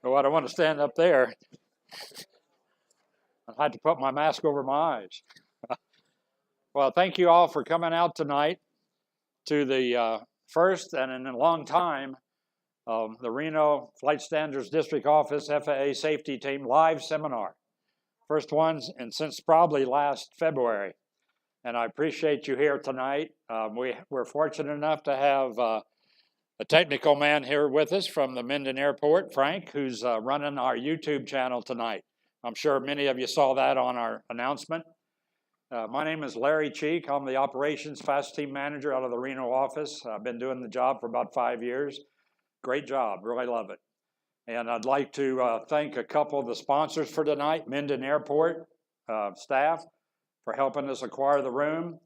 Oh, I don't want to stand up there. I had to put my mask over my eyes. Well, thank you all for coming out tonight to the first and in a long time the Reno Flight Standards District Office FAA Safety Team live seminar. First ones and since probably last February. And I appreciate you here tonight. We're fortunate enough to have a technical man here with us from the Minden Airport, Frank, who's running our YouTube channel tonight. I'm sure many of you saw that on our announcement. My name is Larry Cheek. I'm the Operations Fast Team Manager out of the Reno office. I've been doing the job for about 5 years. Great job, really love it. And I'd like to thank a couple of the sponsors for tonight, Minden Airport staff for helping us acquire the room,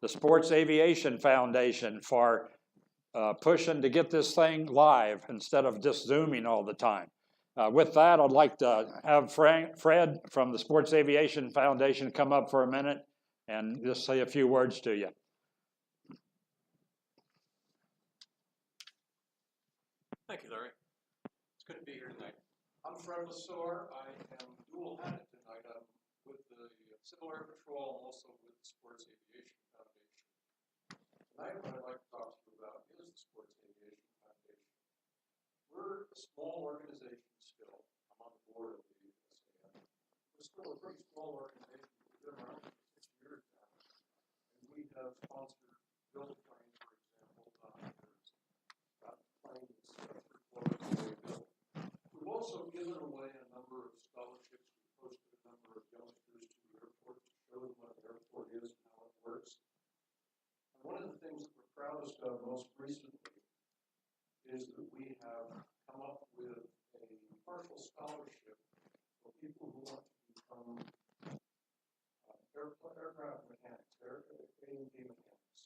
the Sports Aviation Foundation for pushing to get this thing live instead of just Zooming all the time. With that, I'd like to have Fred from the Sports Aviation Foundation come up for a minute and just say a few words to you. Thank you, Larry. It's good to be here tonight. I'm Fred Lesor. I am dual-headed tonight. I'm with the Civil Air Patrol and also with the Sports Aviation Foundation. Tonight, what I'd like to talk to you about is the Sports Aviation Foundation. We're a small organization still. I'm on the board of the SAM. We're still a pretty small organization. We've been around for 6 years now. And we have sponsored build planes, for example, there's got planes built. We've also given away a number of scholarships. We've posted a number of youngsters to the airport to show them what the airport is and how it works. And one of the things that we're proudest of most recently is that we have come up with a partial scholarship for people who want to become aircraft mechanics, A&P mechanics.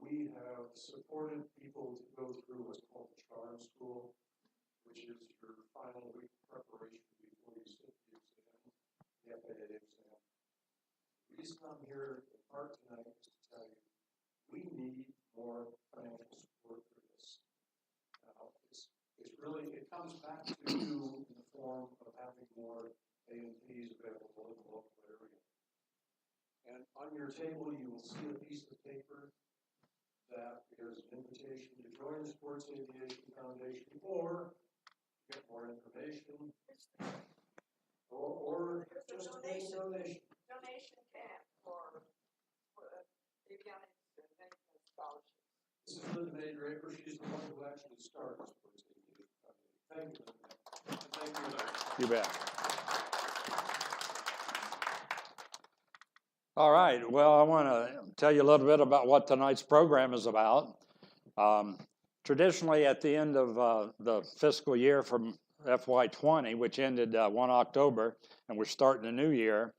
We have supported people to go through what's called the charm school, which is your final week of preparation before you sit the exam, the FAA exam. The reason I'm here in part tonight is to tell you we need more financial support for this. Now, it comes back to you in the form of having more A&Ps available in the local area. And on your table, you will see a piece of paper that is an invitation to join the Sports Aviation Foundation or get more information or just a donation. Donation camp for avionics and maintenance scholarships. This is Linda May Draper. She's the one who actually started the Sports Aviation Foundation. Thank you, Linda. And thank you, Larry. You bet. All right, well, I want to tell you a little bit about what tonight's program is about. Traditionally, at the end of the fiscal year from FY20, which ended 1 October, and we're starting a new year,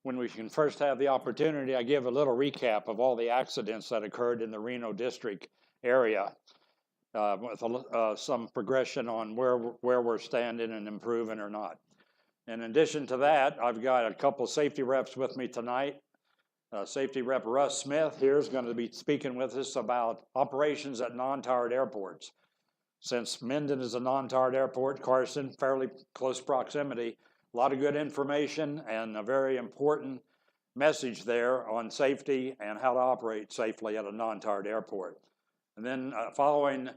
when we can first have the opportunity, I give a little recap of all the accidents that occurred in the Reno district area, with some progression on where we're standing and improving or not. In addition to that, I've got a couple safety reps with me tonight. Safety Rep Russ Smith here is going to be speaking with us about operations at non-tarred airports. Since Minden is a non-tarred airport, Carson, fairly close proximity, a lot of good information and a very important message there on safety and how to operate safely at a non-tarred airport. And then following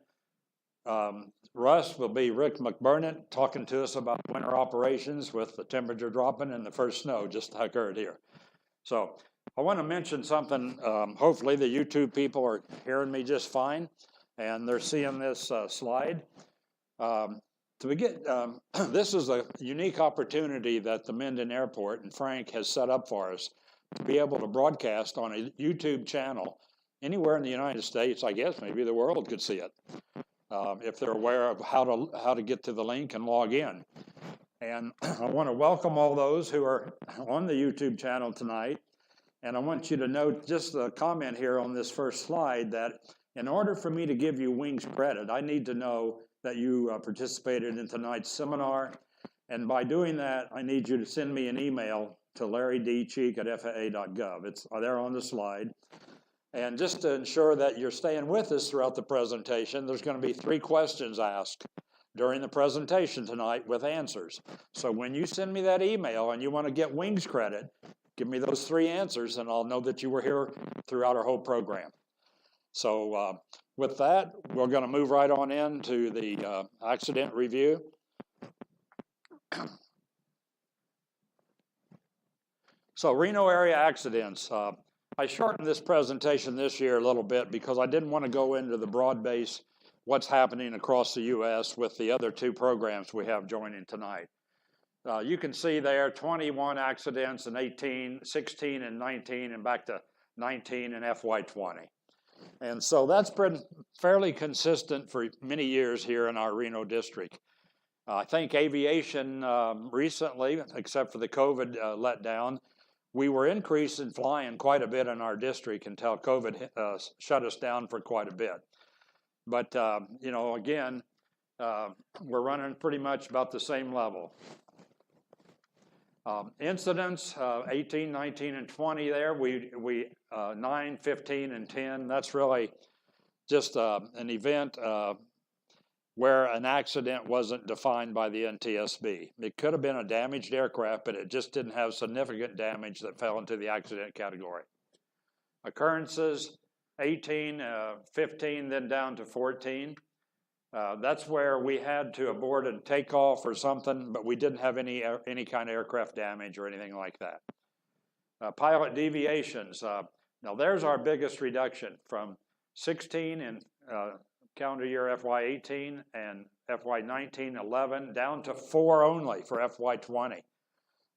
Russ will be Rick McBurnett talking to us about winter operations with the temperature dropping and the first snow just occurred here. So I want to mention something. Hopefully the YouTube people are hearing me just fine and they're seeing this slide. To begin, this is a unique opportunity that the Minden Airport and Frank has set up for us to be able to broadcast on a YouTube channel anywhere in the United States. I guess maybe the world could see it if they're aware of how to get to the link and log in. And I want to welcome all those who are on the YouTube channel tonight. And I want you to note just a comment here on this first slide that in order for me to give you wings credit, I need to know that you participated in tonight's seminar. And by doing that, I need you to send me an email to larrydcheek@faa.gov. It's there on the slide. And just to ensure that you're staying with us throughout the presentation, there's going to be 3 questions asked during the presentation tonight with answers. So when you send me that email and you want to get wings credit, give me those 3 answers and I'll know that you were here throughout our whole program. So with that, we're going to move right on into the accident review. So Reno area accidents. I shortened this presentation this year a little bit because I didn't want to go into the broad base what's happening across the U.S. with the other 2 programs we have joining tonight. You can see there 21 accidents in 18, 16 and 19, and back to 19 in FY20. And so that's been fairly consistent for many years here in our Reno district. I think Aviation recently, except for the COVID letdown, we were increasing flying quite a bit in our district until COVID shut us down for quite a bit. But, you know, again, we're running pretty much about the same level. Incidents, 18, 19, and 20 there, 9, 15, and 10, that's really just an event where an accident wasn't defined by the NTSB. It could have been a damaged aircraft, but it just didn't have significant damage that fell into the accident category. Occurrences, 18, 15, then down to 14. That's where we had to abort and take off or something, but we didn't have any kind of aircraft damage or anything like that. Pilot deviations. Now there's our biggest reduction from 16 in calendar year FY18 and FY19, 11, down to 4 only for FY20.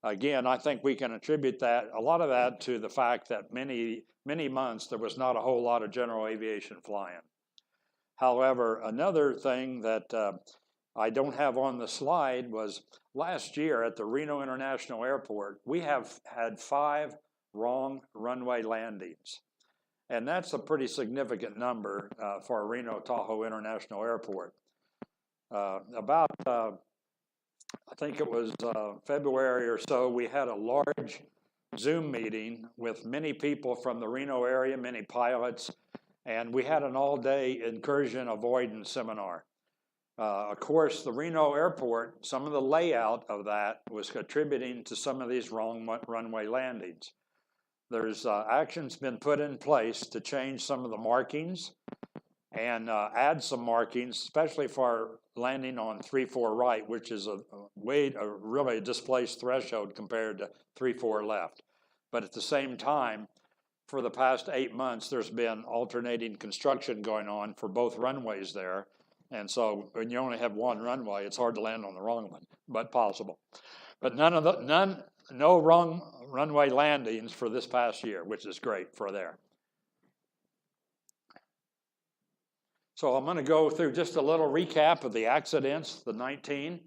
Again, I think we can attribute a lot of that to the fact that many months there was not a whole lot of general aviation flying. However, another thing that I don't have on the slide was last year at the Reno International Airport, we have had 5 wrong runway landings. And that's a pretty significant number for Reno-Tahoe International Airport. I think it was February or so, we had a large Zoom meeting with many people from the Reno area, many pilots, and we had an all-day incursion avoidance seminar. Of course, the Reno airport, some of the layout of that was contributing to some of these wrong runway landings. There's actions been put in place to change some of the markings and add some markings, especially for landing on 3-4 right, which is a really displaced threshold compared to 3-4 left. But at the same time, for the past 8 months, there's been alternating construction going on for both runways there. And so when you only have one runway, it's hard to land on the wrong one, but possible. But no wrong runway landings for this past year, which is great for there. So I'm going to go through just a little recap of the accidents, the 19.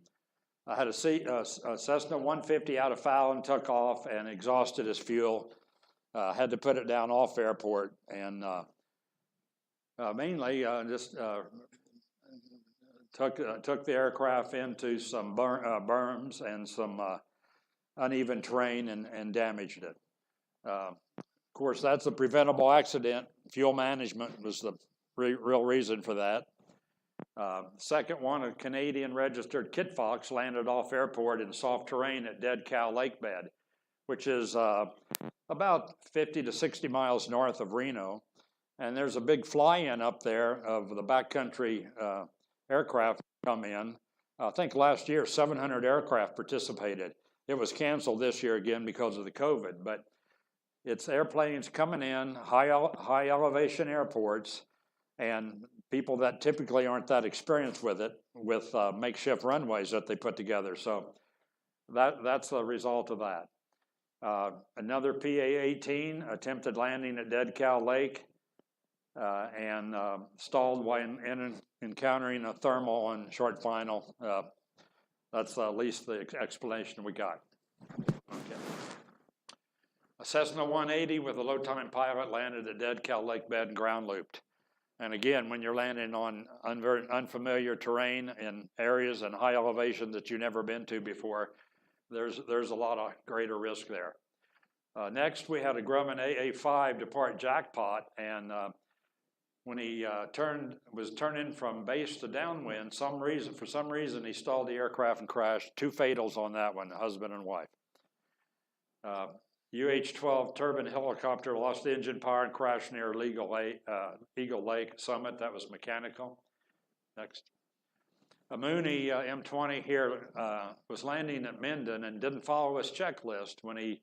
I had a Cessna 150 out of Fallon, took off and exhausted his fuel. Had to put it down off airport, and mainly just took the aircraft into some berms and some uneven terrain and damaged it. Of course, that's a preventable accident. Fuel management was the real reason for that. Second one, a Canadian registered Kit Fox landed off airport in soft terrain at Dead Cow Lake Bed, which is about 50 to 60 miles north of Reno. And there's a big fly-in up there of the backcountry aircraft come in. I think last year 700 aircraft participated. It was canceled this year again because of the COVID, but it's airplanes coming in, high elevation airports, and people that typically aren't that experienced with it, with makeshift runways that they put together. So that's the result of that. Another PA-18 attempted landing at Dead Cow Lake and stalled while encountering a thermal on short final. That's at least the explanation we got. Okay. A Cessna 180 with a low-time pilot landed at Dead Cow Lake Bed and ground looped. And again, when you're landing on very unfamiliar terrain in areas and high elevation that you've never been to before, there's a lot of greater risk there. Next, we had a Grumman AA-5 depart jackpot, and when he was turning from base to downwind, for some reason he stalled the aircraft and crashed. 2 fatals on that one, husband and wife. UH-12 turbine helicopter lost engine power and crashed near Eagle Lake Summit. That was mechanical. Next. A Mooney M20 here was landing at Minden and didn't follow his checklist. When he,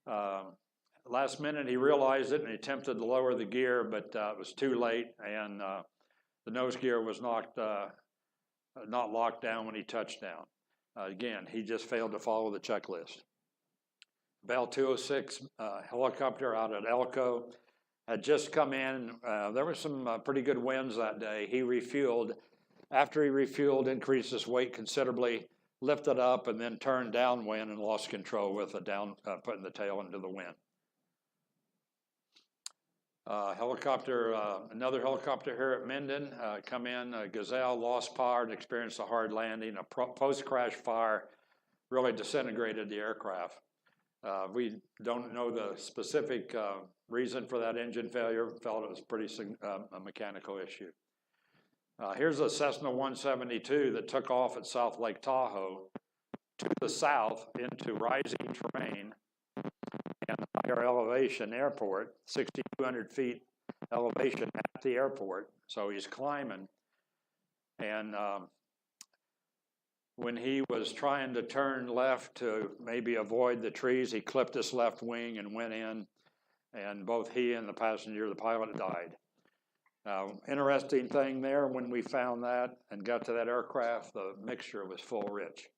last minute he realized it and he attempted to lower the gear, but it was too late, and the nose gear was not locked down when he touched down. Again, he just failed to follow the checklist. Bell 206 helicopter out at Elko had just come in. There were some pretty good winds that day. He refueled. After he refueled, increased his weight considerably, lifted up, and then turned downwind and lost control with putting the tail into the wind. Another helicopter here at Minden come in. Gazelle lost power and experienced a hard landing. A post-crash fire really disintegrated the aircraft. We don't know the specific reason for that engine failure. Felt it was a mechanical issue. Here's a Cessna 172 that took off at South Lake Tahoe to the south into rising terrain and higher elevation airport, 6,200 feet elevation at the airport. So he's climbing. And when he was trying to turn left to maybe avoid the trees, he clipped his left wing and went in, and both he and the passenger, the pilot, died. Interesting thing there, when we found that and got to that aircraft, the mixture was full rich.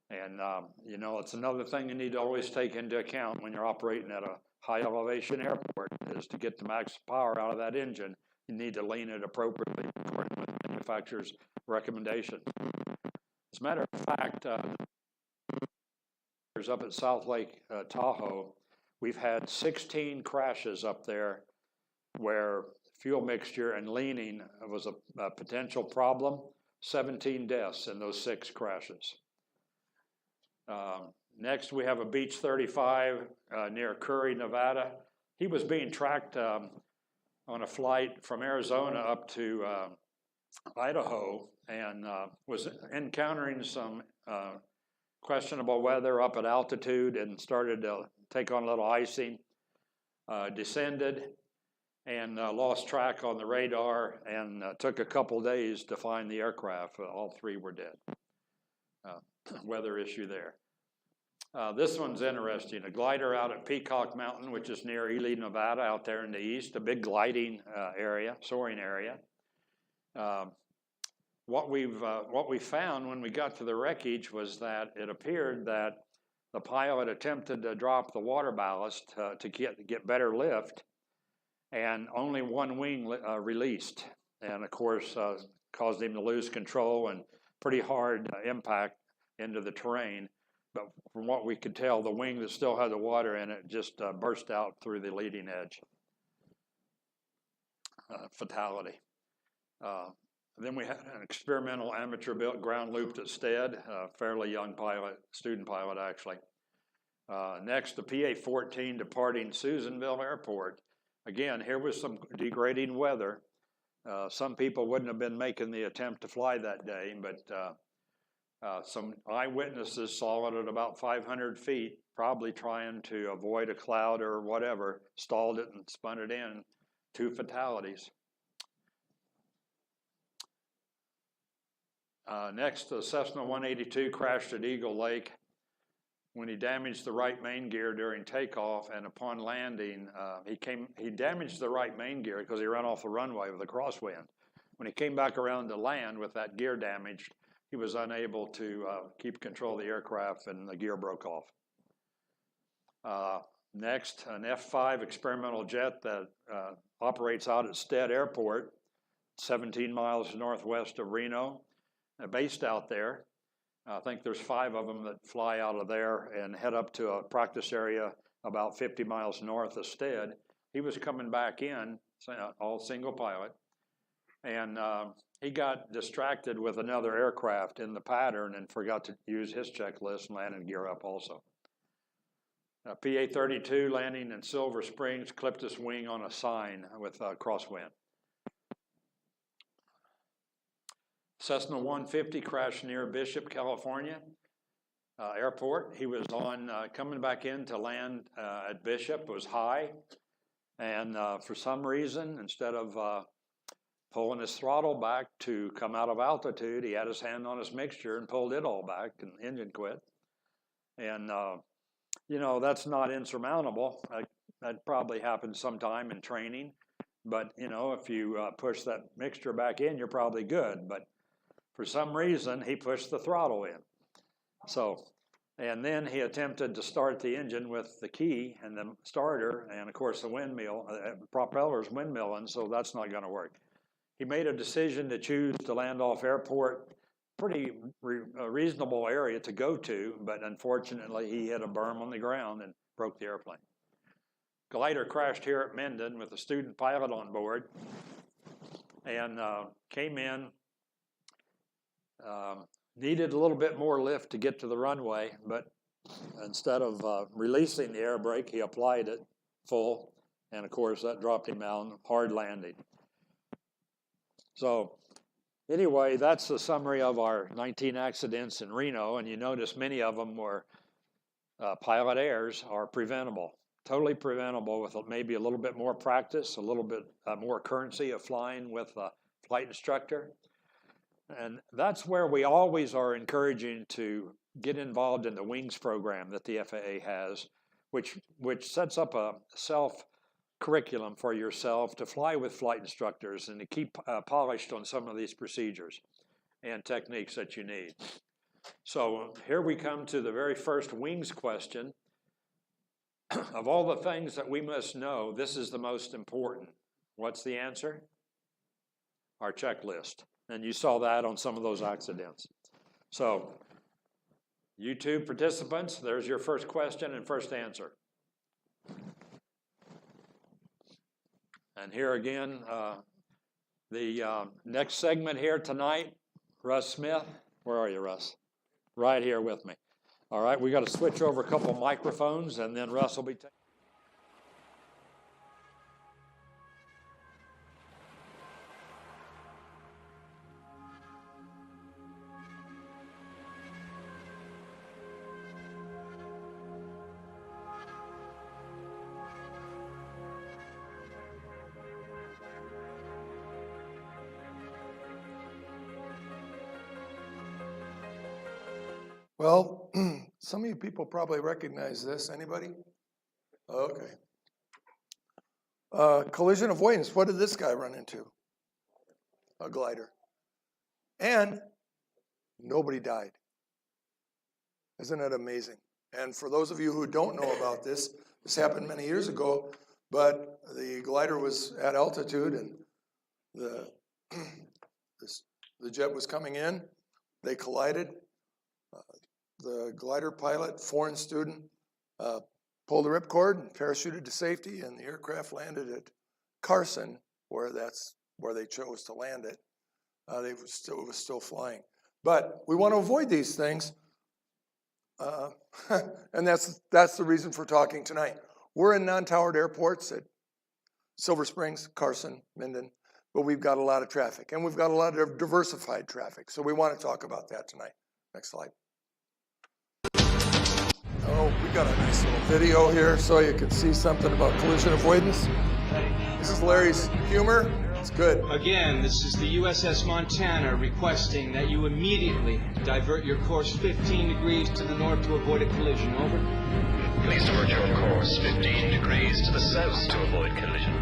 And, you know, it's another thing you need to always take into account when you're operating at a high elevation airport, is to get the max power out of that engine, you need to lean it appropriately according to the manufacturer's recommendations. As a matter of fact, up at South Lake Tahoe, we've had 16 crashes up there where fuel mixture and leaning was a potential problem. 17 deaths in those 6 crashes. Next, we have a Beech 35 near Curry, Nevada. He was being tracked on a flight from Arizona up to Idaho, and was encountering some questionable weather up at altitude and started to take on a little icing. Descended and lost track on the radar, and took a couple days to find the aircraft. All 3 were dead. Weather issue there. This one's interesting. A glider out at Peacock Mountain, which is near Ely, Nevada, out there in the east, a big gliding area, soaring area. What we found when we got to the wreckage was that it appeared that the pilot attempted to drop the water ballast to get better lift, and only one wing released, and of course caused him to lose control, and pretty hard impact into the terrain. But from what we could tell, the wing that still had the water in it just burst out through the leading edge. Fatality. Then we had an experimental amateur-built ground looped at Stead, a fairly young pilot, student pilot actually. Next, the PA-14 departing Susanville Airport. Again, here was some degrading weather. Some people wouldn't have been making the attempt to fly that day, but some eyewitnesses saw it at about 500 feet, probably trying to avoid a cloud or whatever, stalled it and spun it in. 2 fatalities. Next, the Cessna 182 crashed at Eagle Lake when he damaged the right main gear during takeoff, and upon landing, he damaged the right main gear because he ran off the runway with a crosswind. When he came back around to land with that gear damaged, he was unable to keep control of the aircraft, and the gear broke off. Next, an F-5 experimental jet that operates out at Stead Airport, 17 miles northwest of Reno, based out there. I think there's 5 of them that fly out of there and head up to a practice area about 50 miles north of Stead. He was coming back in, all single pilot, and he got distracted with another aircraft in the pattern and forgot to use his checklist and landed gear up also. PA-32 landing in Silver Springs clipped his wing on a sign with a crosswind. Cessna 150 crashed near Bishop, California airport. He was on coming back in to land at Bishop. It was high, and for some reason, instead of pulling his throttle back to come out of altitude, he had his hand on his mixture and pulled it all back, and the engine quit. And you know, that's not insurmountable. That probably happens sometime in training, but you know, if you push that mixture back in, you're probably good. But for some reason, he pushed the throttle in. So, and then he attempted to start the engine with the key and the starter, and of course the windmill, propeller's windmilling, so that's not going to work. He made a decision to choose to land off airport, pretty reasonable area to go to, but unfortunately he hit a berm on the ground and broke the airplane. Glider crashed here at Minden with a student pilot on board, and came in. Needed a little bit more lift to get to the runway, but instead of releasing the air brake, he applied it full, and of course that dropped him down, hard landing. So anyway, that's the summary of our 19 accidents in Reno, and you notice many of them were pilot errors are preventable, totally preventable with maybe a little bit more practice, a little bit more currency of flying with a flight instructor. And that's where we always are encouraging to get involved in the WINGS program that the FAA has, which sets up a self-curriculum for yourself to fly with flight instructors and to keep polished on some of these procedures and techniques that you need. So here we come to the very first WINGS question. Of all the things that we must know, this is the most important. What's the answer? Our checklist. And you saw that on some of those accidents. So, YouTube participants, there's your first question and first answer. And here again, the next segment here tonight, Russ Smith. Where are you, Russ? Right here with me. All right, we got to switch over a couple microphones, and then Russ will be taking. Well, some of you people probably recognize this. Anybody? Okay. Collision avoidance. What did this guy run into? A glider. And nobody died. Isn't that amazing? And for those of you who don't know about this, this happened many years ago, but the glider was at altitude and the jet was coming in. They collided. The glider pilot, foreign student, pulled the ripcord and parachuted to safety, and the aircraft landed at Carson, that's where they chose to land it. It was still flying. But we want to avoid these things, and that's the reason for talking tonight. We're in non-towered airports at Silver Springs, Carson, Minden, but we've got a lot of traffic, and we've got a lot of diversified traffic, so we want to talk about that tonight. Next slide. Oh, we got a nice little video here so you can see something about collision avoidance. This is Larry's humor. It's good. Again, this is the USS Montana requesting that you immediately divert your course 15 degrees to the north to avoid a collision. Over. Please divert your course 15 degrees to the south to avoid collision.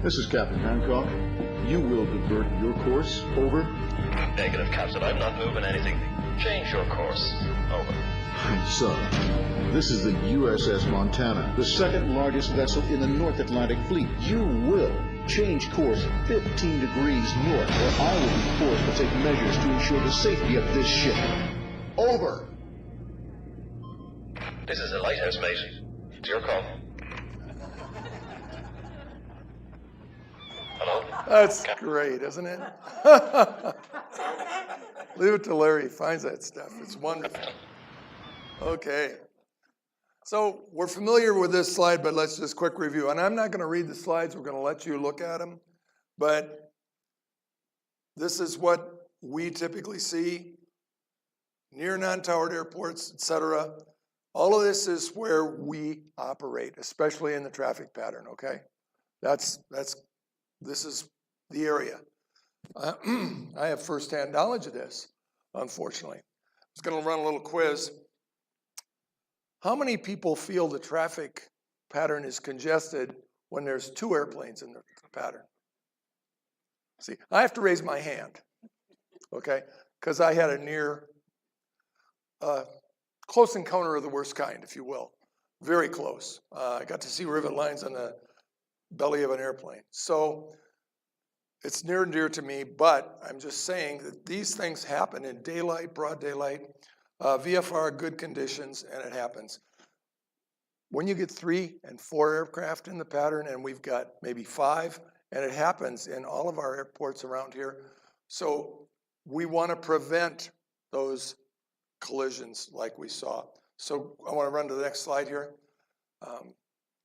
This is Captain Hancock. You will divert your course. Over. Negative, Captain. I'm not moving anything. Change your course. Over. Sir, this is the USS Montana, the second largest vessel in the North Atlantic Fleet. You will change course 15 degrees north, or I will be forced to take measures to ensure the safety of this ship. Over. This is a lighthouse, mate. It's your call. Hello? That's great, isn't it? Leave it to Larry. He finds that stuff. It's wonderful. Okay. So we're familiar with this slide, but let's just quick review. And I'm not going to read the slides. We're going to let you look at them. But this is what we typically see near non-towered airports, etc. All of this is where we operate, especially in the traffic pattern, okay? This is the area. I have firsthand knowledge of this, unfortunately. I was going to run a little quiz. How many people feel the traffic pattern is congested when there's two airplanes in the pattern? See, I have to raise my hand, okay? Because I had a near close encounter of the worst kind, if you will. Very close. I got to see rivet lines on the belly of an airplane. So it's near and dear to me, but I'm just saying that these things happen in daylight, broad daylight, VFR, good conditions, and it happens. When you get 3 and 4 aircraft in the pattern, and we've got maybe 5, and it happens in all of our airports around here, so we want to prevent those collisions like we saw. So I want to run to the next slide here.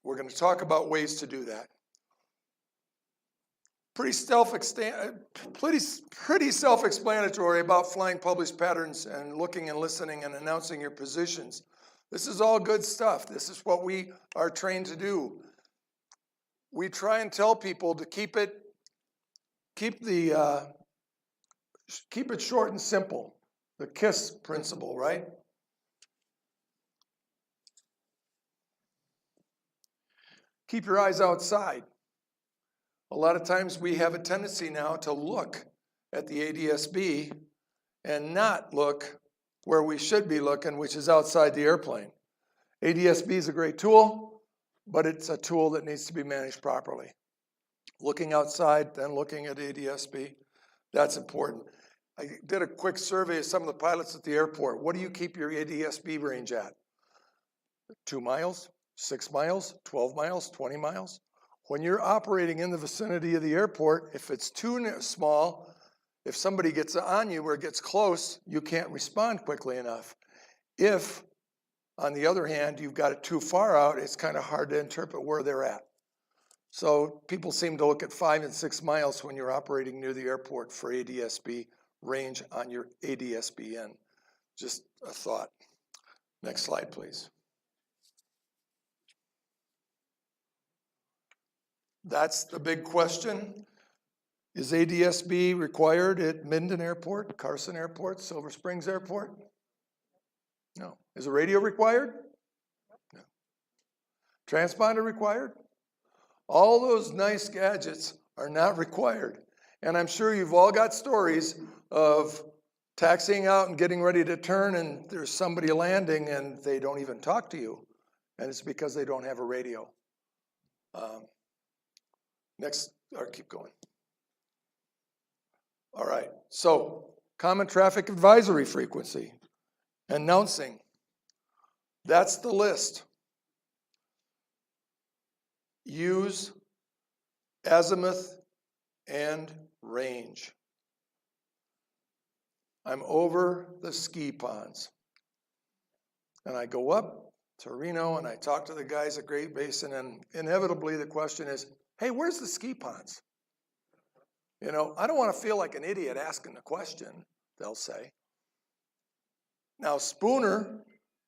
We're going to talk about ways to do that. Pretty self-explanatory about flying published patterns and looking and listening and announcing your positions. This is all good stuff. This is what we are trained to do. We try and tell people to keep it short and simple. The KISS principle, right? Keep your eyes outside. A lot of times we have a tendency now to look at the Adsb and not look where we should be looking, which is outside the airplane. Adsb is a great tool, but it's a tool that needs to be managed properly. Looking outside, then looking at Adsb, that's important. I did a quick survey of some of the pilots at the airport. What do you keep your Adsb range at? 2 miles, 6 miles, 12 miles, 20 miles? When you're operating in the vicinity of the airport, if it's too small, if somebody gets on you or it gets close, you can't respond quickly enough. If, on the other hand, you've got it too far out, it's kind of hard to interpret where they're at. So people seem to look at 5 and 6 miles when you're operating near the airport for Adsb range on your ADSBN. Just a thought. Next slide, please. That's the big question. Is Adsb required at Minden Airport, Carson Airport, Silver Springs Airport? No. Is a radio required? No. Transponder required? All those nice gadgets are not required. And I'm sure you've all got stories of taxiing out and getting ready to turn, and there's somebody landing and they don't even talk to you. And it's because they don't have a radio. Next, or keep going. All right, so Common traffic advisory frequency. Announcing. That's the list. Use azimuth and range. I'm over the ski ponds. And I go up to Reno and I talk to the guys at Great Basin, and inevitably the question is, hey, where's the ski ponds? You know, I don't want to feel like an idiot asking the question, they'll say. Now, Spooner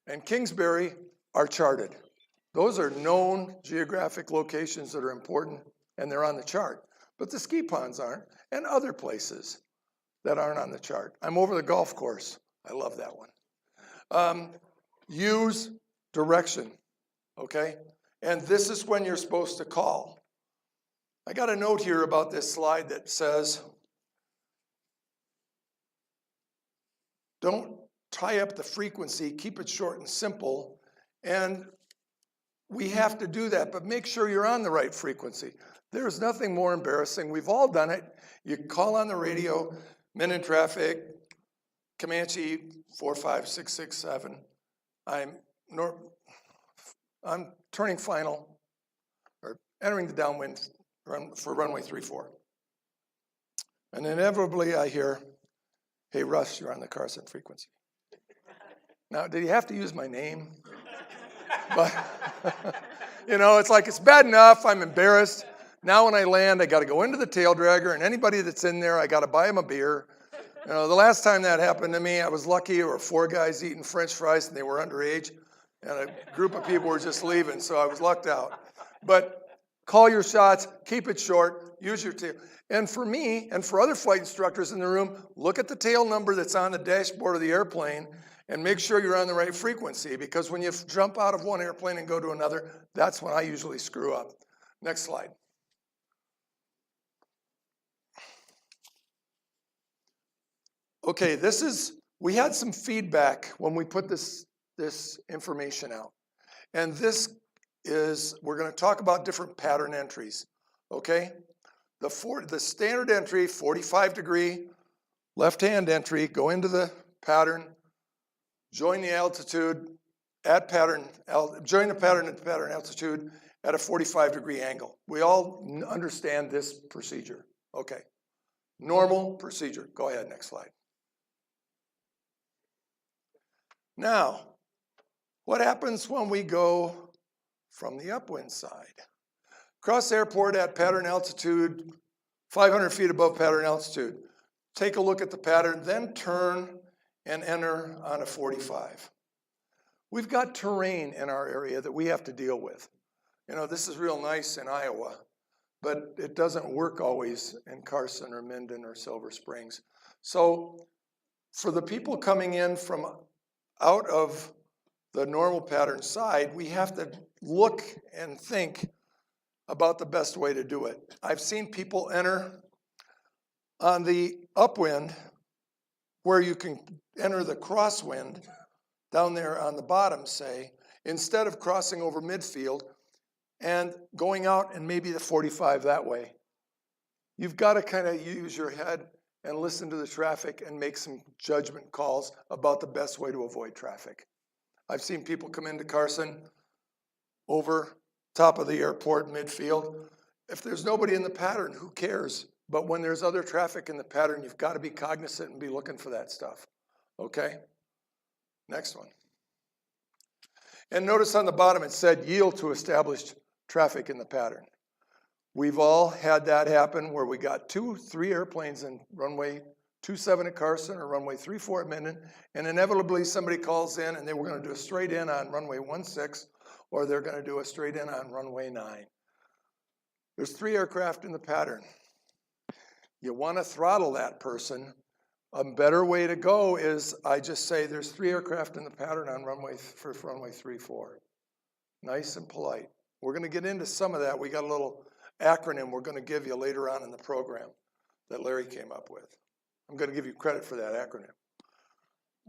and Kingsbury are charted. Those are known geographic locations that are important, and they're on the chart. But the ski ponds aren't, and other places that aren't on the chart. I'm over the golf course. I love that one. Use direction, okay? And this is when you're supposed to call. I got a note here about this slide that says, don't tie up the frequency, keep it short and simple. And we have to do that, but make sure you're on the right frequency. There's nothing more embarrassing. We've all done it. You call on the radio, Minden traffic, Comanche 45667. I'm turning final, or entering the downwind for runway 34. And inevitably I hear, hey Russ, you're on the Carson frequency. Now, did he have to use my name? But, you know, it's like, it's bad enough, I'm embarrassed. Now when I land, I gotta go into the tail dragger, and anybody that's in there, I gotta buy them a beer. You know, the last time that happened to me, I was lucky. There were 4 guys eating French fries, and they were underage, and a group of people were just leaving, so I was lucked out. But call your shots, keep it short, use your tail. And for me, and for other flight instructors in the room, look at the tail number that's on the dashboard of the airplane, and make sure you're on the right frequency, because when you jump out of one airplane and go to another, that's when I usually screw up. Next slide. Okay, we had some feedback when we put this information out. And this is, we're gonna talk about different pattern entries, okay? The standard entry, 45-degree, left-hand entry, go into the pattern, join the altitude at pattern, join the pattern at the pattern altitude at a 45-degree angle. We all understand this procedure, okay? Normal procedure. Go ahead, next slide. Now, what happens when we go from the upwind side? Cross airport at pattern altitude, 500 feet above pattern altitude. Take a look at the pattern, then turn and enter on a 45. We've got terrain in our area that we have to deal with. You know, this is real nice in Iowa, but it doesn't work always in Carson or Minden or Silver Springs. So for the people coming in from out of the normal pattern side, we have to look and think about the best way to do it. I've seen people enter on the upwind where you can enter the crosswind down there on the bottom, say, instead of crossing over midfield and going out and maybe the 45 that way. You've got to kind of use your head and listen to the traffic and make some judgment calls about the best way to avoid traffic. I've seen people come into Carson over top of the airport midfield. If there's nobody in the pattern, who cares? But when there's other traffic in the pattern, you've got to be cognizant and be looking for that stuff. Okay? Next one. And notice on the bottom it said yield to established traffic in the pattern. We've all had that happen where we got 2-3 airplanes in runway 27 at Carson or runway 34 at Minden, and inevitably somebody calls in and they were going to do a straight in on runway 16, or they're going to do a straight in on runway 9. There's 3 aircraft in the pattern. You want to throttle that person. A better way to go is I just say there's 3 aircraft in the pattern on runway 34. Nice and polite. We're going to get into some of that. We got a little acronym we're going to give you later on in the program that Larry came up with. I'm going to give you credit for that acronym.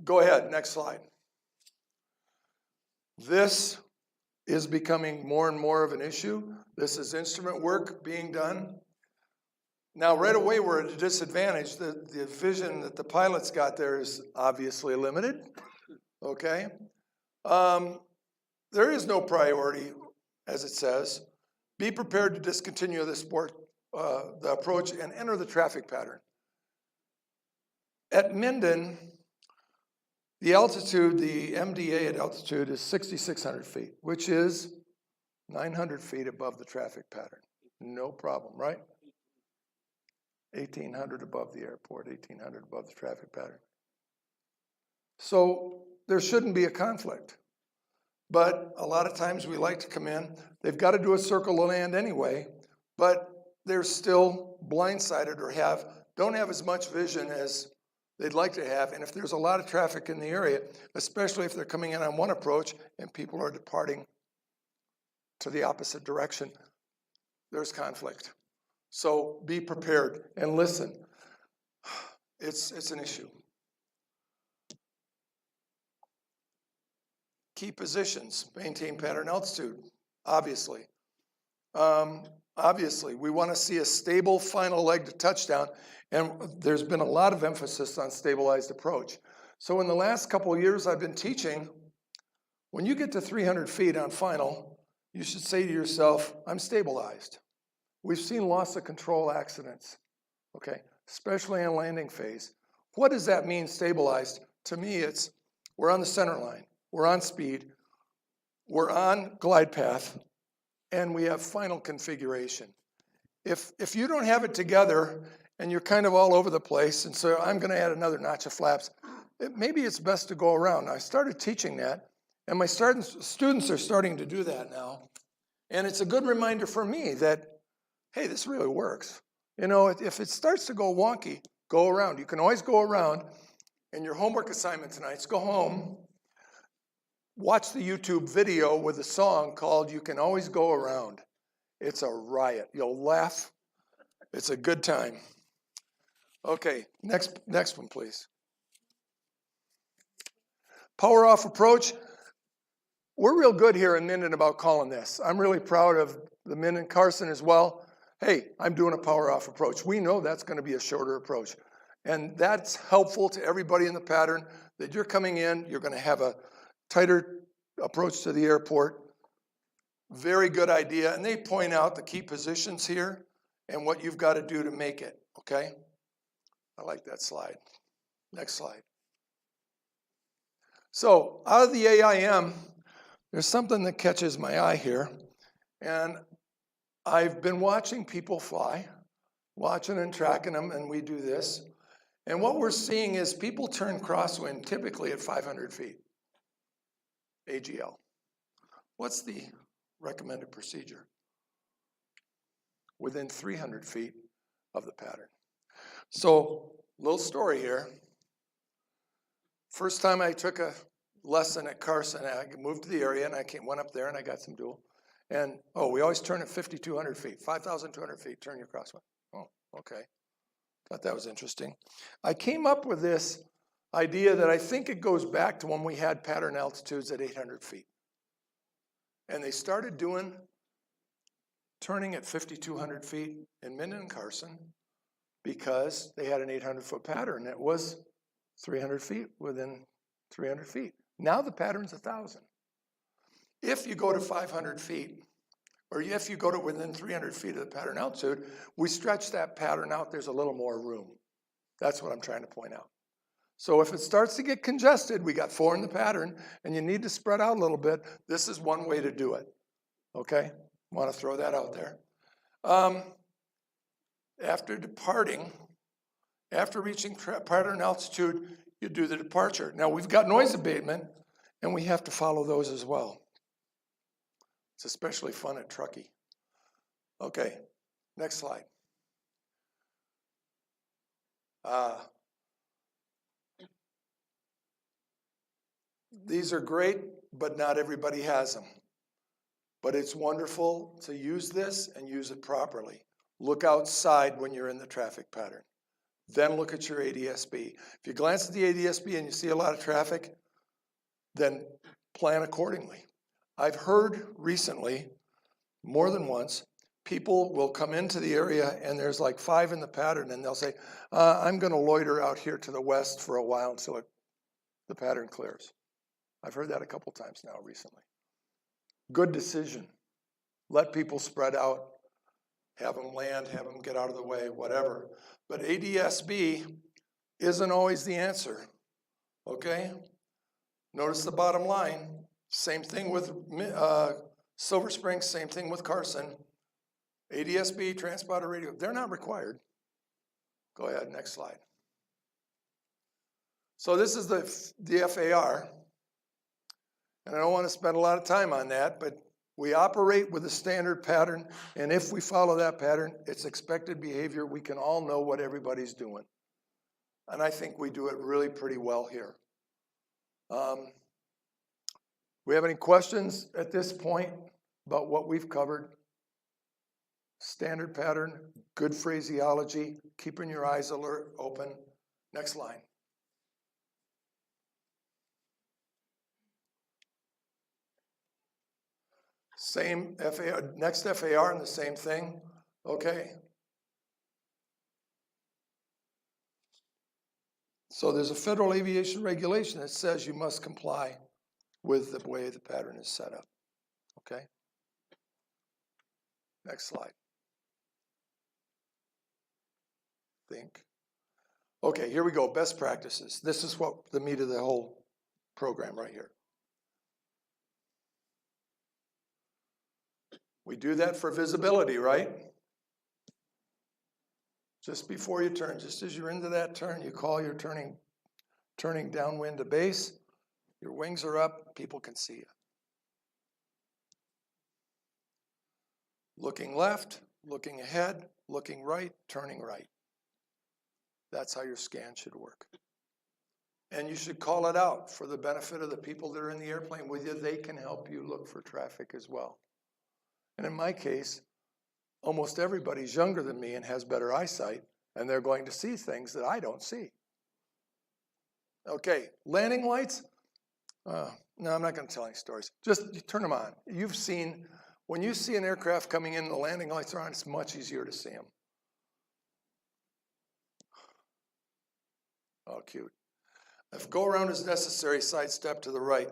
Go ahead, next slide. This is becoming more and more of an issue. This is instrument work being done. Now, right away, we're at a disadvantage. The vision that the pilots got there is obviously limited, okay? There is no priority, as it says. Be prepared to discontinue the approach and enter the traffic pattern. At Minden, the altitude, the MDA at altitude is 6,600 feet, which is 900 feet above the traffic pattern. No problem, right? 1,800 above the airport, 1,800 above the traffic pattern. So there shouldn't be a conflict. But a lot of times we like to come in, they've got to do a circle to land anyway, but they're still blindsided or don't have as much vision as they'd like to have. And if there's a lot of traffic in the area, especially if they're coming in on one approach and people are departing to the opposite direction, there's conflict. So be prepared and listen. It's an issue. Key positions, maintain pattern altitude, obviously. Obviously, we want to see a stable final leg to touchdown, and there's been a lot of emphasis on stabilized approach. So in the last couple of years I've been teaching, when you get to 300 feet on final, you should say to yourself, I'm stabilized. We've seen loss of control accidents, okay, especially in landing phase. What does that mean, stabilized? To me, it's we're on the center line, we're on speed, we're on glide path, and we have final configuration. If you don't have it together and you're kind of all over the place, and so I'm going to add another notch of flaps, maybe it's best to go around. Now, I started teaching that, and my students are starting to do that now. And it's a good reminder for me that, hey, this really works. You know, if it starts to go wonky, go around. You can always go around. And your homework assignment tonight is go home, watch the YouTube video with a song called You Can Always Go Around. It's a riot. You'll laugh. It's a good time. Okay, next one, please. Power off approach. We're real good here in Minden about calling this. I'm really proud of the Minden Carson as well. Hey, I'm doing a power off approach. We know that's going to be a shorter approach. And that's helpful to everybody in the pattern that you're coming in, you're going to have a tighter approach to the airport. Very good idea. And they point out the key positions here and what you've got to do to make it, okay? I like that slide. Next slide. So out of the AIM, there's something that catches my eye here. And I've been watching people fly, watching and tracking them, and we do this. And what we're seeing is people turn crosswind typically at 500 feet, AGL. What's the recommended procedure? Within 300 feet of the pattern. So, little story here. First time I took a lesson at Carson, I moved to the area and I went up there and I got some dual. And, we always turn at 5,200 feet, 5,200 feet, turn your crosswind. Oh, okay. Thought that was interesting. I came up with this idea that I think it goes back to when we had pattern altitudes at 800 feet. And they started turning at 5,200 feet in Minden and Carson because they had an 800-foot pattern that was 300 feet within 300 feet. Now the pattern's 1,000. If you go to 500 feet, or if you go to within 300 feet of the pattern altitude, we stretch that pattern out, there's a little more room. That's what I'm trying to point out. So if it starts to get congested, we got 4 in the pattern, and you need to spread out a little bit, this is one way to do it, okay? Want to throw that out there. After departing, after reaching pattern altitude, you do the departure. Now we've got noise abatement, and we have to follow those as well. It's especially fun at Truckee. Okay, next slide. These are great, but not everybody has them. But it's wonderful to use this and use it properly. Look outside when you're in the traffic pattern. Then look at your ADSB. If you glance at the ADSB and you see a lot of traffic, then plan accordingly. I've heard recently, more than once, people will come into the area and there's like 5 in the pattern and they'll say, I'm going to loiter out here to the west for a while until the pattern clears. I've heard that a couple times now recently. Good decision. Let people spread out, have them land, have them get out of the way, whatever. But Adsb isn't always the answer, okay? Notice the bottom line. Same thing with Silver Springs, same thing with Carson. Adsb, transponder radio, they're not required. Go ahead, next slide. So this is the FAR. And I don't want to spend a lot of time on that, but we operate with a standard pattern, and if we follow that pattern, it's expected behavior. We can all know what everybody's doing. And I think we do it really pretty well here. We have any questions at this point about what we've covered? Standard pattern, good phraseology, keeping your eyes alert, open. Next line. Same FAR, next FAR and the same thing. Okay. So there's a federal aviation regulation that says you must comply with the way the pattern is set up. Okay. Next slide. Think. Okay, here we go. Best practices. This is what the meat of the whole program right here. We do that for visibility, right? Just before you turn, just as you're into that turn, you call your turning downwind to base. Your wings are up, people can see you. Looking left, looking ahead, looking right, turning right. That's how your scan should work. And you should call it out for the benefit of the people that are in the airplane with you. They can help you look for traffic as well. And in my case, almost everybody's younger than me and has better eyesight, and they're going to see things that I don't see. Okay, landing lights. No, I'm not going to tell any stories. Just you turn them on. You've seen, when you see an aircraft coming in, the landing lights are on, it's much easier to see them. Oh, cute. If go around is necessary, sidestep to the right,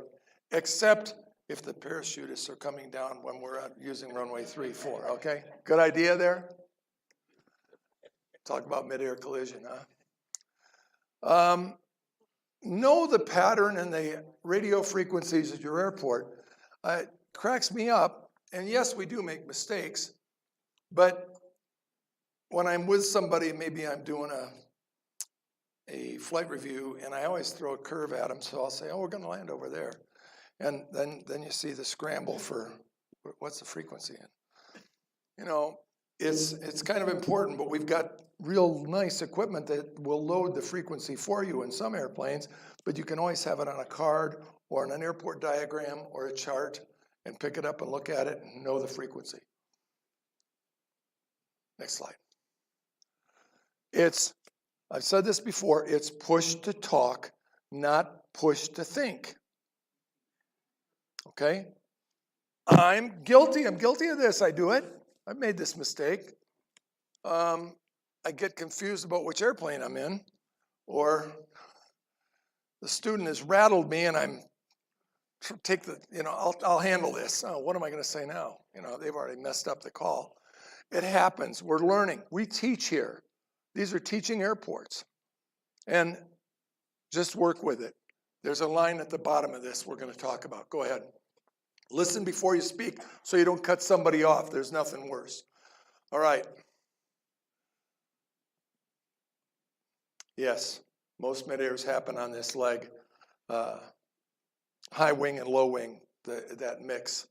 except if the parachutists are coming down when we're using runway 3, 4, okay? Good idea there? Talk about mid-air collision, huh? Know the pattern and the radio frequencies at your airport. It cracks me up, and yes, we do make mistakes, but when I'm with somebody, maybe I'm doing a flight review, and I always throw a curve at them, so I'll say, oh, we're gonna land over there. And then you see the scramble for what's the frequency in. You know, it's kind of important, but we've got real nice equipment that will load the frequency for you in some airplanes, but you can always have it on a card or in an airport diagram or a chart and pick it up and look at it and know the frequency. Next slide. I've said this before, it's push to talk, not push to think. Okay? I'm guilty of this, I do it. I've made this mistake. I get confused about which airplane I'm in, or the student has rattled me and I'll handle this. Oh, what am I gonna say now? You know, they've already messed up the call. It happens, we're learning. We teach here. These are teaching airports. And just work with it. There's a line at the bottom of this we're gonna talk about. Go ahead. Listen before you speak so you don't cut somebody off. There's nothing worse. All right. Yes, most mid-airs happen on this leg. High wing and low wing, that mix.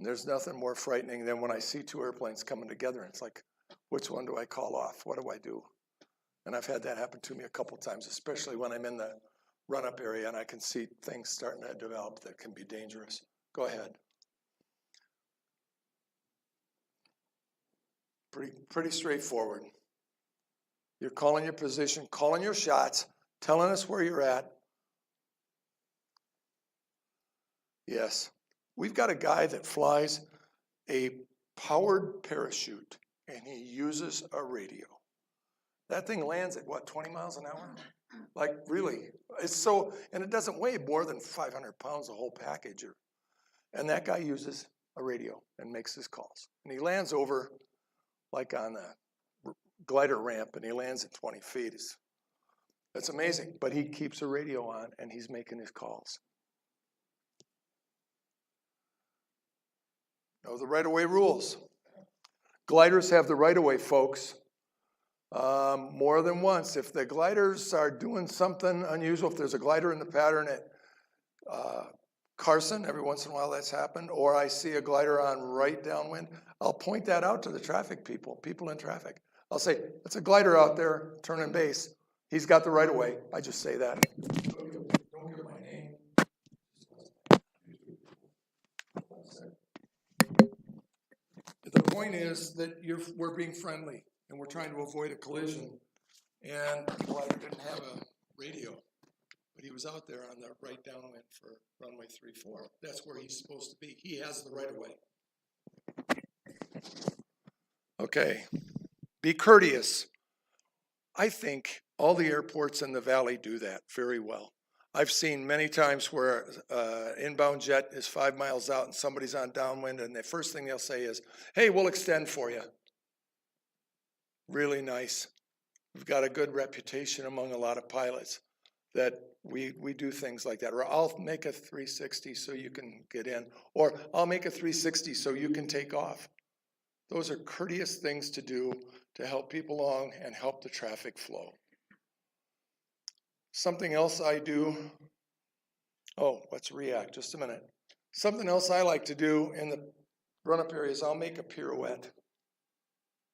There's nothing more frightening than when I see two airplanes coming together. And it's like, which one do I call off? What do I do? And I've had that happen to me a couple times, especially when I'm in the run-up area and I can see things starting to develop that can be dangerous. Go ahead. Pretty straightforward. You're calling your position, calling your shots, telling us where you're at. Yes. We've got a guy that flies a powered parachute, and he uses a radio. That thing lands at what, 20 miles an hour? Like, really? It's so, and it doesn't weigh more than 500 pounds, the whole package. And that guy uses a radio and makes his calls. And he lands over, like on a glider ramp, and he lands at 20 feet. It's amazing, but he keeps a radio on, and he's making his calls. Know the right-of-way rules. Gliders have the right-of-way, folks. More than once. If the gliders are doing something unusual, if there's a glider in the pattern at Carson, every once in a while that's happened, or I see a glider on right downwind, I'll point that out to the traffic people in traffic. I'll say, it's a glider out there, turning base. He's got the right of way. I just say that. Don't give my name. The point is that we're being friendly and we're trying to avoid a collision. And the glider didn't have a radio, but he was out there on the right downwind for runway 34. That's where he's supposed to be. He has the right of way. Okay, be courteous. I think all the airports in the valley do that very well. I've seen many times where inbound jet is 5 miles out and somebody's on downwind, and the first thing they'll say is, hey, we'll extend for you. Really nice. We've got a good reputation among a lot of pilots that we do things like that. Or I'll make a 360 so you can get in. Or I'll make a 360 so you can take off. Those are courteous things to do to help people along and help the traffic flow. Something else I do, let's react, just a minute. Something else I like to do in the run-up area is I'll make a pirouette.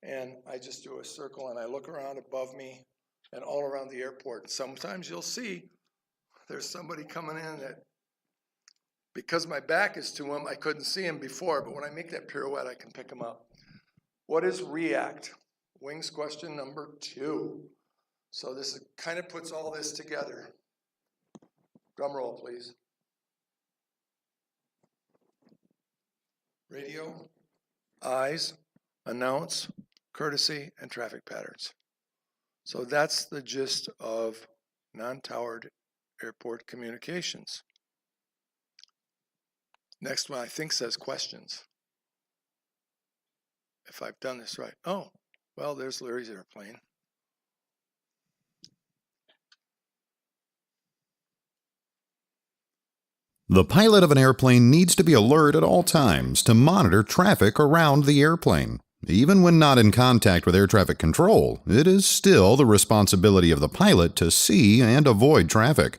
And I just do a circle and I look around above me and all around the airport. Sometimes you'll see there's somebody coming in that, because my back is to him, I couldn't see him before, but when I make that pirouette, I can pick him up. What is react? Wings question number 2. So this kind of puts all this together. Drum roll, please. Radio, eyes, announce, courtesy, and traffic patterns. So that's the gist of non-towered airport communications. Next one I think says questions. If I've done this right. Oh, well, there's Larry's airplane. The pilot of an airplane needs to be alert at all times to monitor traffic around the airplane. Even when not in contact with air traffic control, it is still the responsibility of the pilot to see and avoid traffic.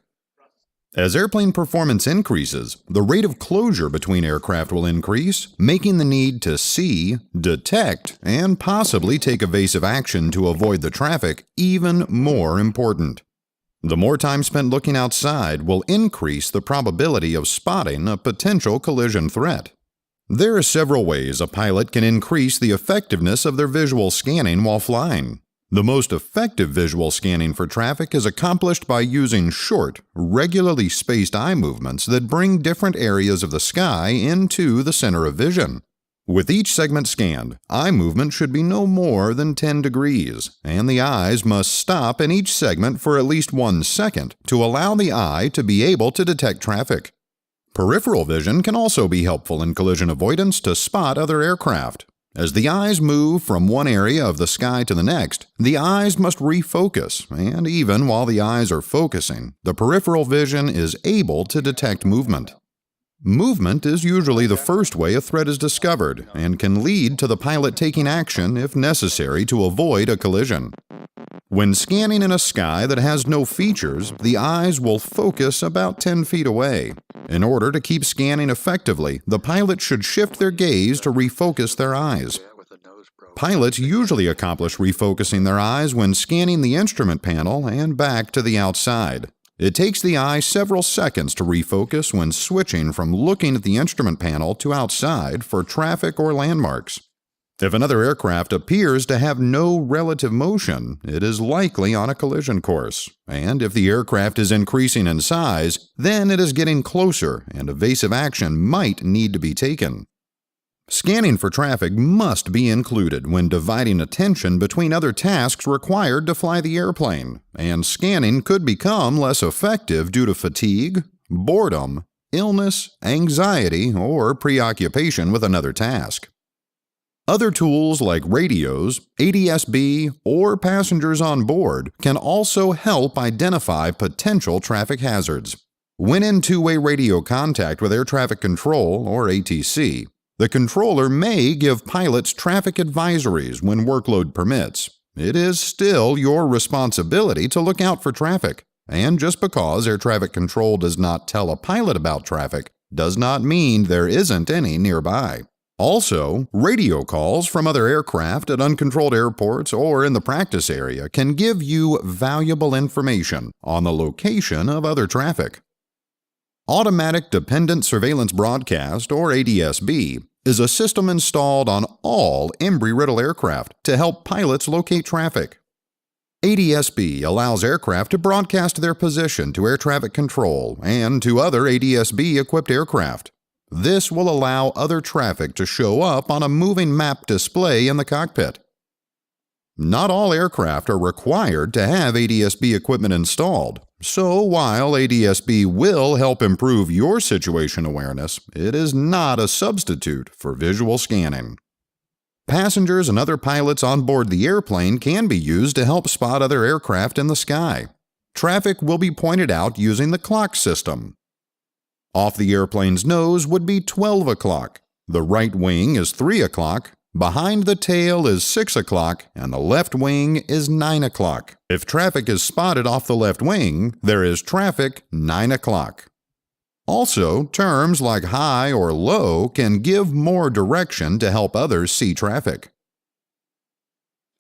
As airplane performance increases, the rate of closure between aircraft will increase, making the need to see, detect, and possibly take evasive action to avoid the traffic even more important. The more time spent looking outside will increase the probability of spotting a potential collision threat. There are several ways a pilot can increase the effectiveness of their visual scanning while flying. The most effective visual scanning for traffic is accomplished by using short, regularly spaced eye movements that bring different areas of the sky into the center of vision. With each segment scanned, eye movement should be no more than 10 degrees, and the eyes must stop in each segment for at least 1 second to allow the eye to be able to detect traffic. Peripheral vision can also be helpful in collision avoidance to spot other aircraft. As the eyes move from one area of the sky to the next, the eyes must refocus, and even while the eyes are focusing, the peripheral vision is able to detect movement. Movement is usually the first way a threat is discovered and can lead to the pilot taking action if necessary to avoid a collision. When scanning in a sky that has no features, the eyes will focus about 10 feet away. In order to keep scanning effectively, the pilot should shift their gaze to refocus their eyes. Pilots usually accomplish refocusing their eyes when scanning the instrument panel and back to the outside. It takes the eye several seconds to refocus when switching from looking at the instrument panel to outside for traffic or landmarks. If another aircraft appears to have no relative motion, it is likely on a collision course. And if the aircraft is increasing in size, then it is getting closer and evasive action might need to be taken. Scanning for traffic must be included when dividing attention between other tasks required to fly the airplane, and scanning could become less effective due to fatigue, boredom, illness, anxiety, or preoccupation with another task. Other tools like radios, Adsb, or passengers on board can also help identify potential traffic hazards. When in two-way radio contact with air traffic control, or ATC, the controller may give pilots traffic advisories when workload permits. It is still your responsibility to look out for traffic, and just because air traffic control does not tell a pilot about traffic does not mean there isn't any nearby. Also, radio calls from other aircraft at uncontrolled airports or in the practice area can give you valuable information on the location of other traffic. Automatic Dependent Surveillance Broadcast, or ADSB, is a system installed on all Embry-Riddle aircraft to help pilots locate traffic. ADSB allows aircraft to broadcast their position to air traffic control and to other ADSB-equipped aircraft. This will allow other traffic to show up on a moving map display in the cockpit. Not all aircraft are required to have ADSB equipment installed, so while ADSB will help improve your situation awareness, it is not a substitute for visual scanning. Passengers and other pilots on board the airplane can be used to help spot other aircraft in the sky. Traffic will be pointed out using the clock system. Off the airplane's nose would be 12 o'clock, the right wing is 3 o'clock, behind the tail is 6 o'clock, and the left wing is 9 o'clock. If traffic is spotted off the left wing, there is traffic 9 o'clock. Also, terms like high or low can give more direction to help others see traffic.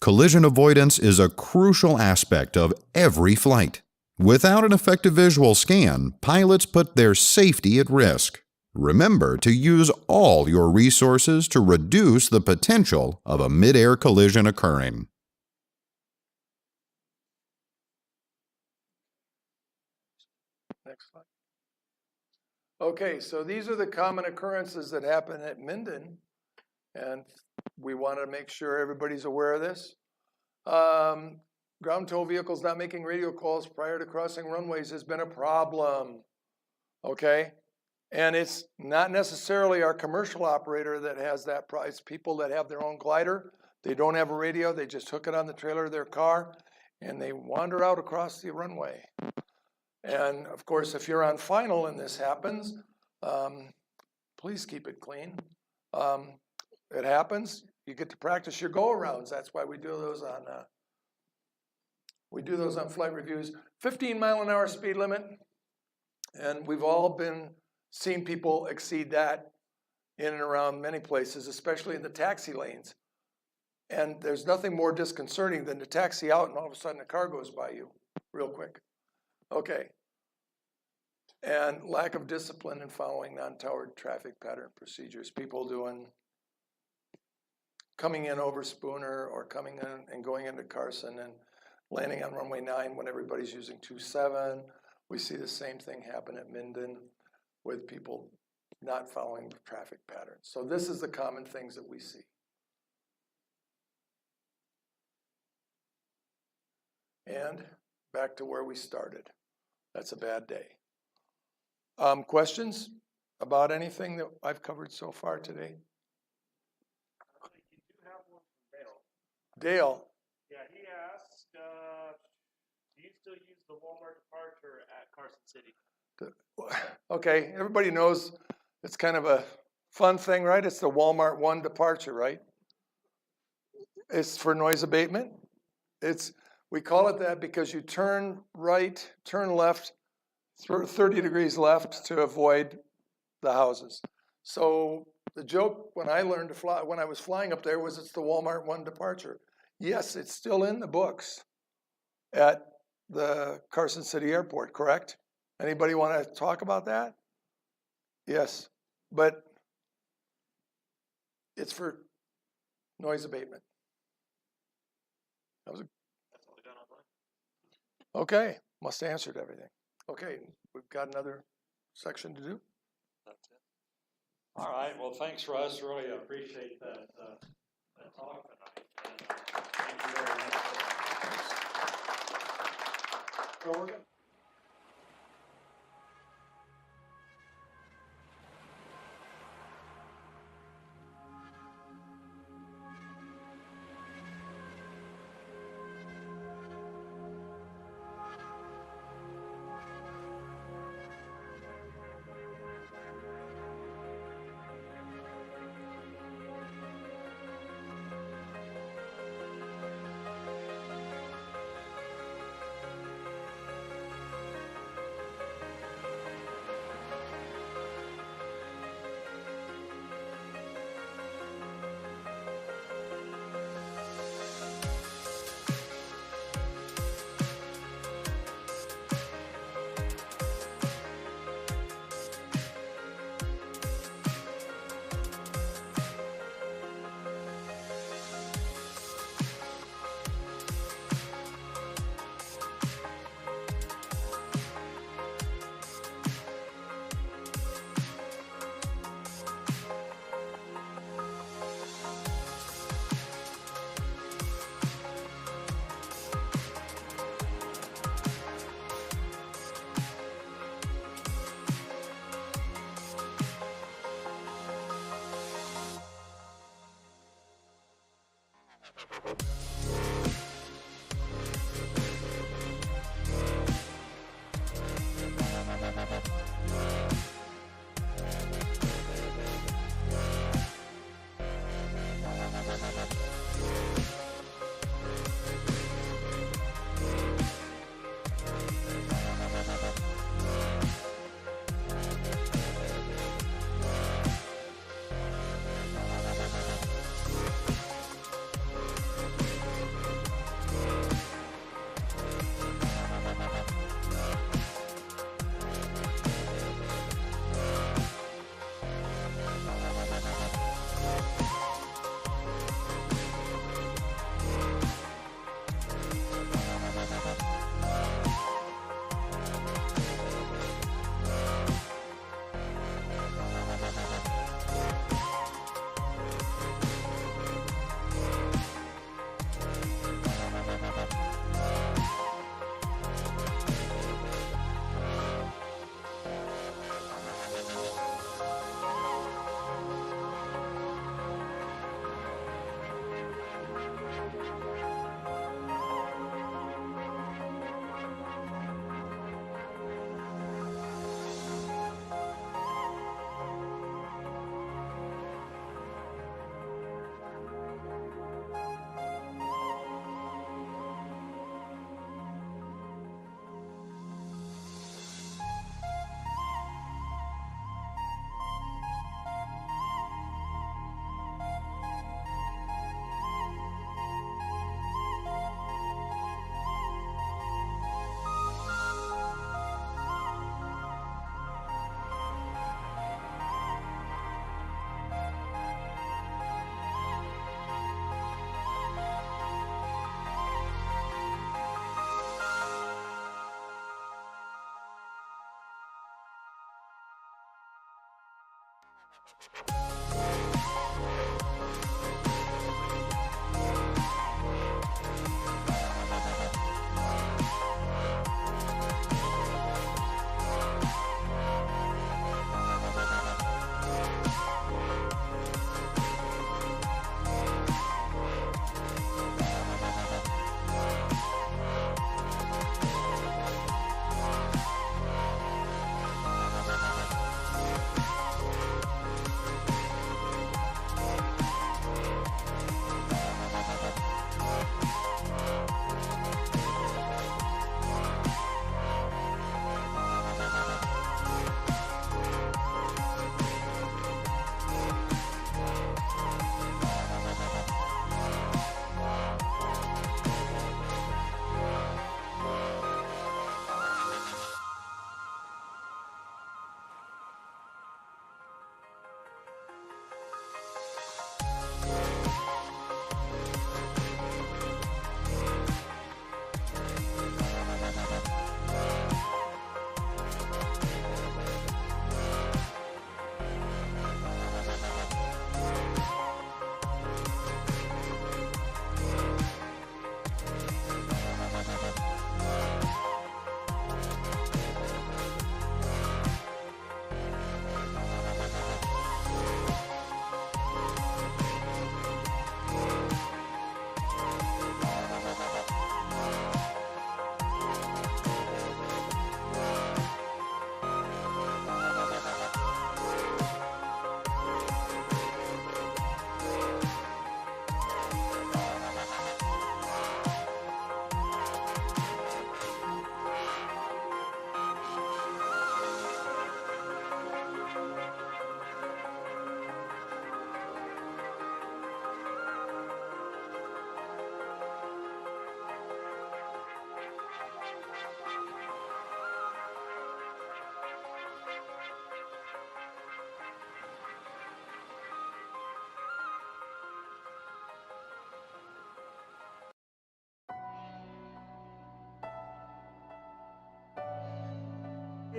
Collision avoidance is a crucial aspect of every flight. Without an effective visual scan, pilots put their safety at risk. Remember to use all your resources to reduce the potential of a mid-air collision occurring. Next slide. Okay, so these are the common occurrences that happen at Minden, and we want to make sure everybody's aware of this. Ground tow vehicles not making radio calls prior to crossing runways has been a problem, okay? And it's not necessarily our commercial operator that has that problem. It's people that have their own glider. They don't have a radio. They just hook it on the trailer of their car, and they wander out across the runway. And, of course, if you're on final and this happens, please keep it clean. It happens. You get to practice your go-arounds. That's why we do those on flight reviews. 15-mile-an-hour speed limit, and we've all been seeing people exceed that in and around many places, especially in the taxi lanes. And there's nothing more disconcerting than to taxi out and all of a sudden a car goes by you real quick. Okay. And lack of discipline in following non-towered traffic pattern procedures. People coming in over Spooner or coming in and going into Carson and landing on runway 9 when everybody's using 27. We see the same thing happen at Minden with people not following the traffic patterns. So this is the common things that we see. And back to where we started. That's a bad day. Questions about anything that I've covered so far today? You do have one from Dale. Dale. Yeah, he asked, do you still use the Walmart departure at Carson City? Okay, everybody knows it's kind of a fun thing, right? It's the Walmart 1 departure, right? It's for noise abatement. We call it that because you turn right, turn left, 30 degrees left to avoid the houses. So the joke when I learned to fly, when I was flying up there, was it's the Walmart 1 departure. Yes, it's still in the books at the Carson City Airport, correct? Anybody want to talk about that? Yes, but it's for noise abatement. That's all we got online. Okay, must have answered everything. Okay, we've got another section to do. That's it. All right, well, thanks, Russ. Really appreciate that, that talk tonight. And, thank you very much. So we're gonna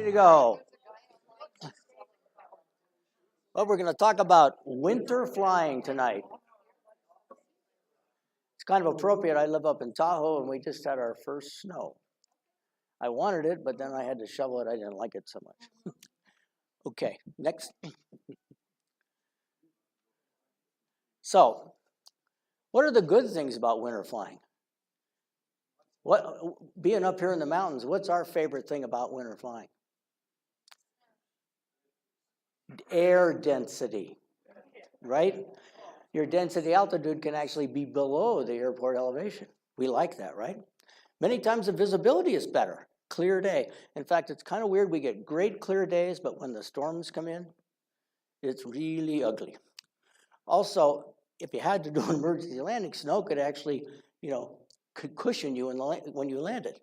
Ready to go. Well, we're going to talk about winter flying tonight. It's kind of appropriate. I live up in Tahoe, and we just had our first snow. I wanted it, but then I had to shovel it. I didn't like it so much. Okay, next. So, what are the good things about winter flying? Being up here in the mountains, what's our favorite thing about winter flying? Air density, right? Your density altitude can actually be below the airport elevation. We like that, right? Many times the visibility is better, clear day. In fact, it's kind of weird. We get great clear days, but when the storms come in, it's really ugly. Also, if you had to do an emergency landing, snow could actually, could cushion you when you landed.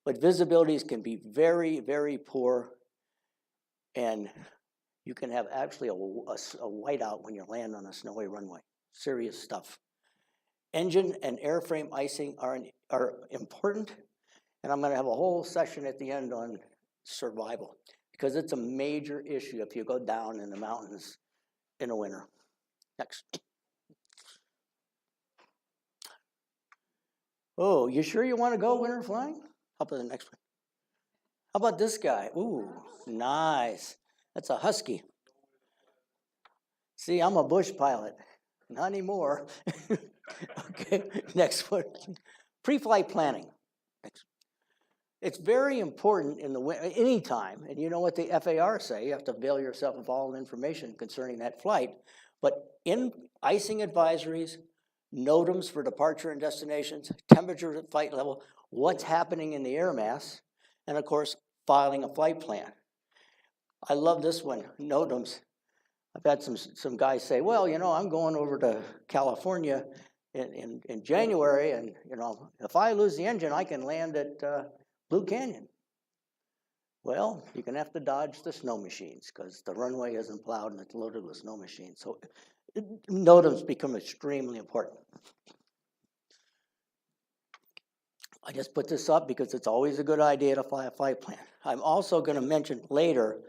But visibilities can be very, very poor, and you can have actually a whiteout when you land on a snowy runway. Serious stuff. Engine and airframe icing are important, and I'm going to have a whole session at the end on survival, because it's a major issue if you go down in the mountains in the winter. Next. Oh, you sure you want to go winter flying? How about the next one? How about this guy? Ooh, nice. That's a Husky. See, I'm a bush pilot. Not anymore. Okay, next one. Pre-flight planning. Next. It's very important in the any time, and you know what the FAA say, you have to avail yourself of all information concerning that flight. But in icing advisories, NOTAMs for departure and destinations, temperature at flight level, what's happening in the air mass, and of course, filing a flight plan. I love this one, NOTAMs. I've had some guys say, well, I'm going over to California in January, and if I lose the engine, I can land at Blue Canyon. Well, you're going to have to dodge the snow machines because the runway isn't plowed and it's loaded with snow machines. So NOTAMs become extremely important. I just put this up because it's always a good idea to fly a flight plan. I'm also going to mention later,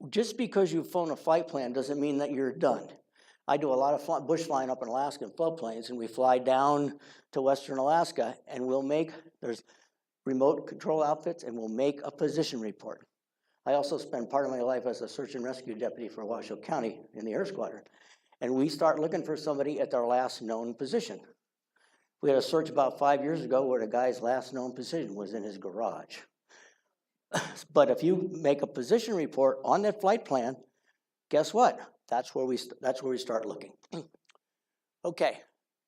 just because you've flown a flight plan doesn't mean that you're done. I do a lot of bush flying up in Alaska in floodplains, and we fly down to Western Alaska, and there's remote control outfits, and we'll make a position report. I also spent part of my life as a search and rescue deputy for Washoe County in the Air Squadron, and we start looking for somebody at their last known position. We had a search about 5 years ago where the guy's last known position was in his garage. But if you make a position report on that flight plan, guess what? That's where we start looking. Okay,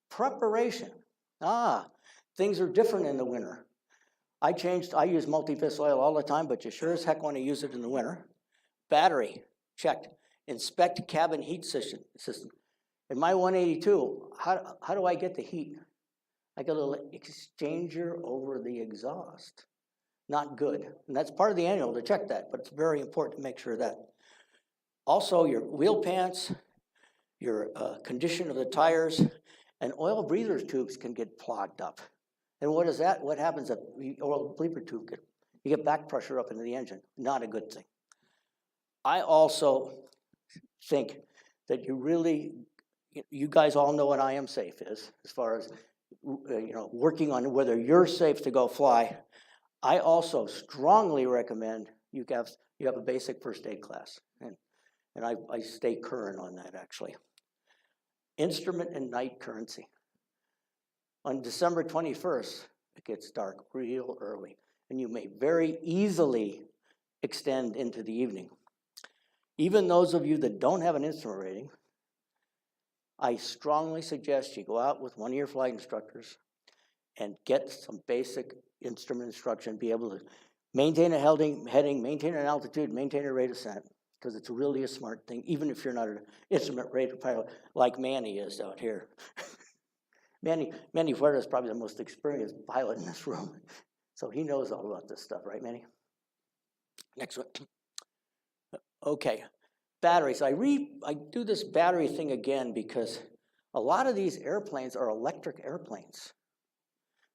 preparation. Things are different in the winter. I use multi-fist oil all the time, but you sure as heck want to use it in the winter. Battery, checked. Inspect cabin heat system. In my 182, how do I get the heat? I got a little exchanger over the exhaust. Not good. And that's part of the annual to check that, but it's very important to make sure of that. Also, your wheel pants, your condition of the tires, and oil breather tubes can get clogged up. And what is that? What happens if the oil breather tube you get back pressure up into the engine? Not a good thing. I also think that you guys all know what I Am Safe is, as far as working on whether you're safe to go fly. I also strongly recommend you have a basic first aid class, and I stay current on that actually. Instrument and night currency. On December 21st, it gets dark real early, and you may very easily extend into the evening. Even those of you that don't have an instrument rating, I strongly suggest you go out with one of your flight instructors and get some basic instrument instruction, be able to maintain a heading, maintain an altitude, maintain a rate of ascent, because it's really a smart thing, even if you're not an instrument rated pilot like Manny is out here. Manny Fuerte is probably the most experienced pilot in this room, so he knows all about this stuff, right, Manny? Next one. Okay, batteries. I do this battery thing again because a lot of these airplanes are electric airplanes.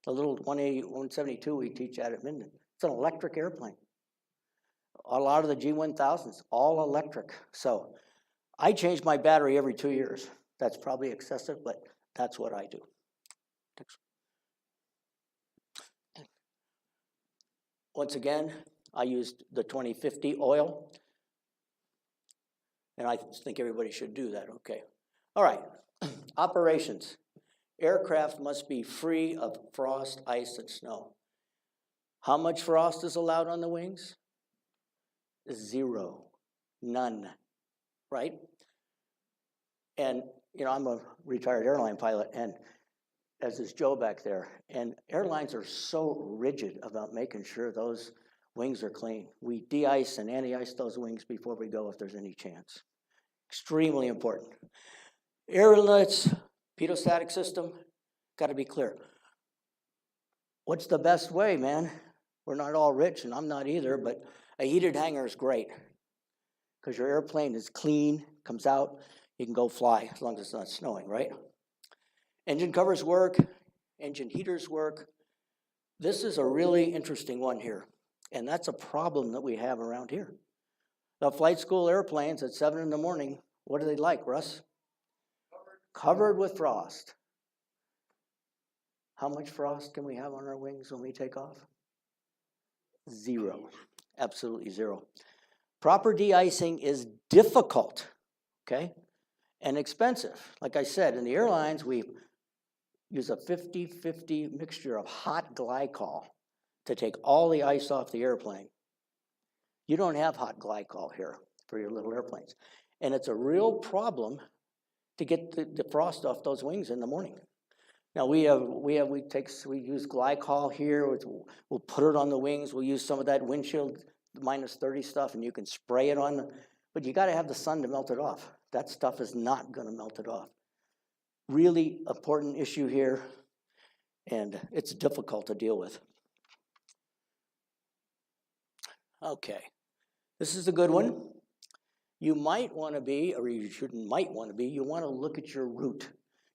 The little 180, 172 we teach at Minden, it's an electric airplane. A lot of the G1000s, all electric. So I change my battery every 2 years. That's probably excessive, but that's what I do. Once again, I used the 2050 oil, and I think everybody should do that, okay. All right, operations. Aircraft must be free of frost, ice, and snow. How much frost is allowed on the wings? 0, none, right? And, you know, I'm a retired airline pilot, and as is Joe back there, and airlines are so rigid about making sure those wings are clean. We de-ice and anti-ice those wings before we go if there's any chance. Extremely important. Air inlets, pedostatic system, gotta be clear. What's the best way, man? We're not all rich, and I'm not either, but a heated hangar is great because your airplane is clean, comes out, you can go fly as long as it's not snowing, right? Engine covers work, engine heaters work. This is a really interesting one here, and that's a problem that we have around here. The flight school airplanes at 7 in the morning, what do they like, Russ? Covered with frost. How much frost can we have on our wings when we take off? 0, absolutely 0. Proper de-icing is difficult, okay, and expensive. Like I said, in the airlines, we use a 50-50 mixture of hot glycol to take all the ice off the airplane. You don't have hot glycol here for your little airplanes. And it's a real problem to get the frost off those wings in the morning. Now we use glycol here. We'll put it on the wings. We'll use some of that windshield -30 stuff, and you can spray it on them. But you got to have the sun to melt it off. That stuff is not going to melt it off. Really important issue here, and it's difficult to deal with. Okay, this is a good one. You might want to be, or you shouldn't might want to be, you want to look at your route.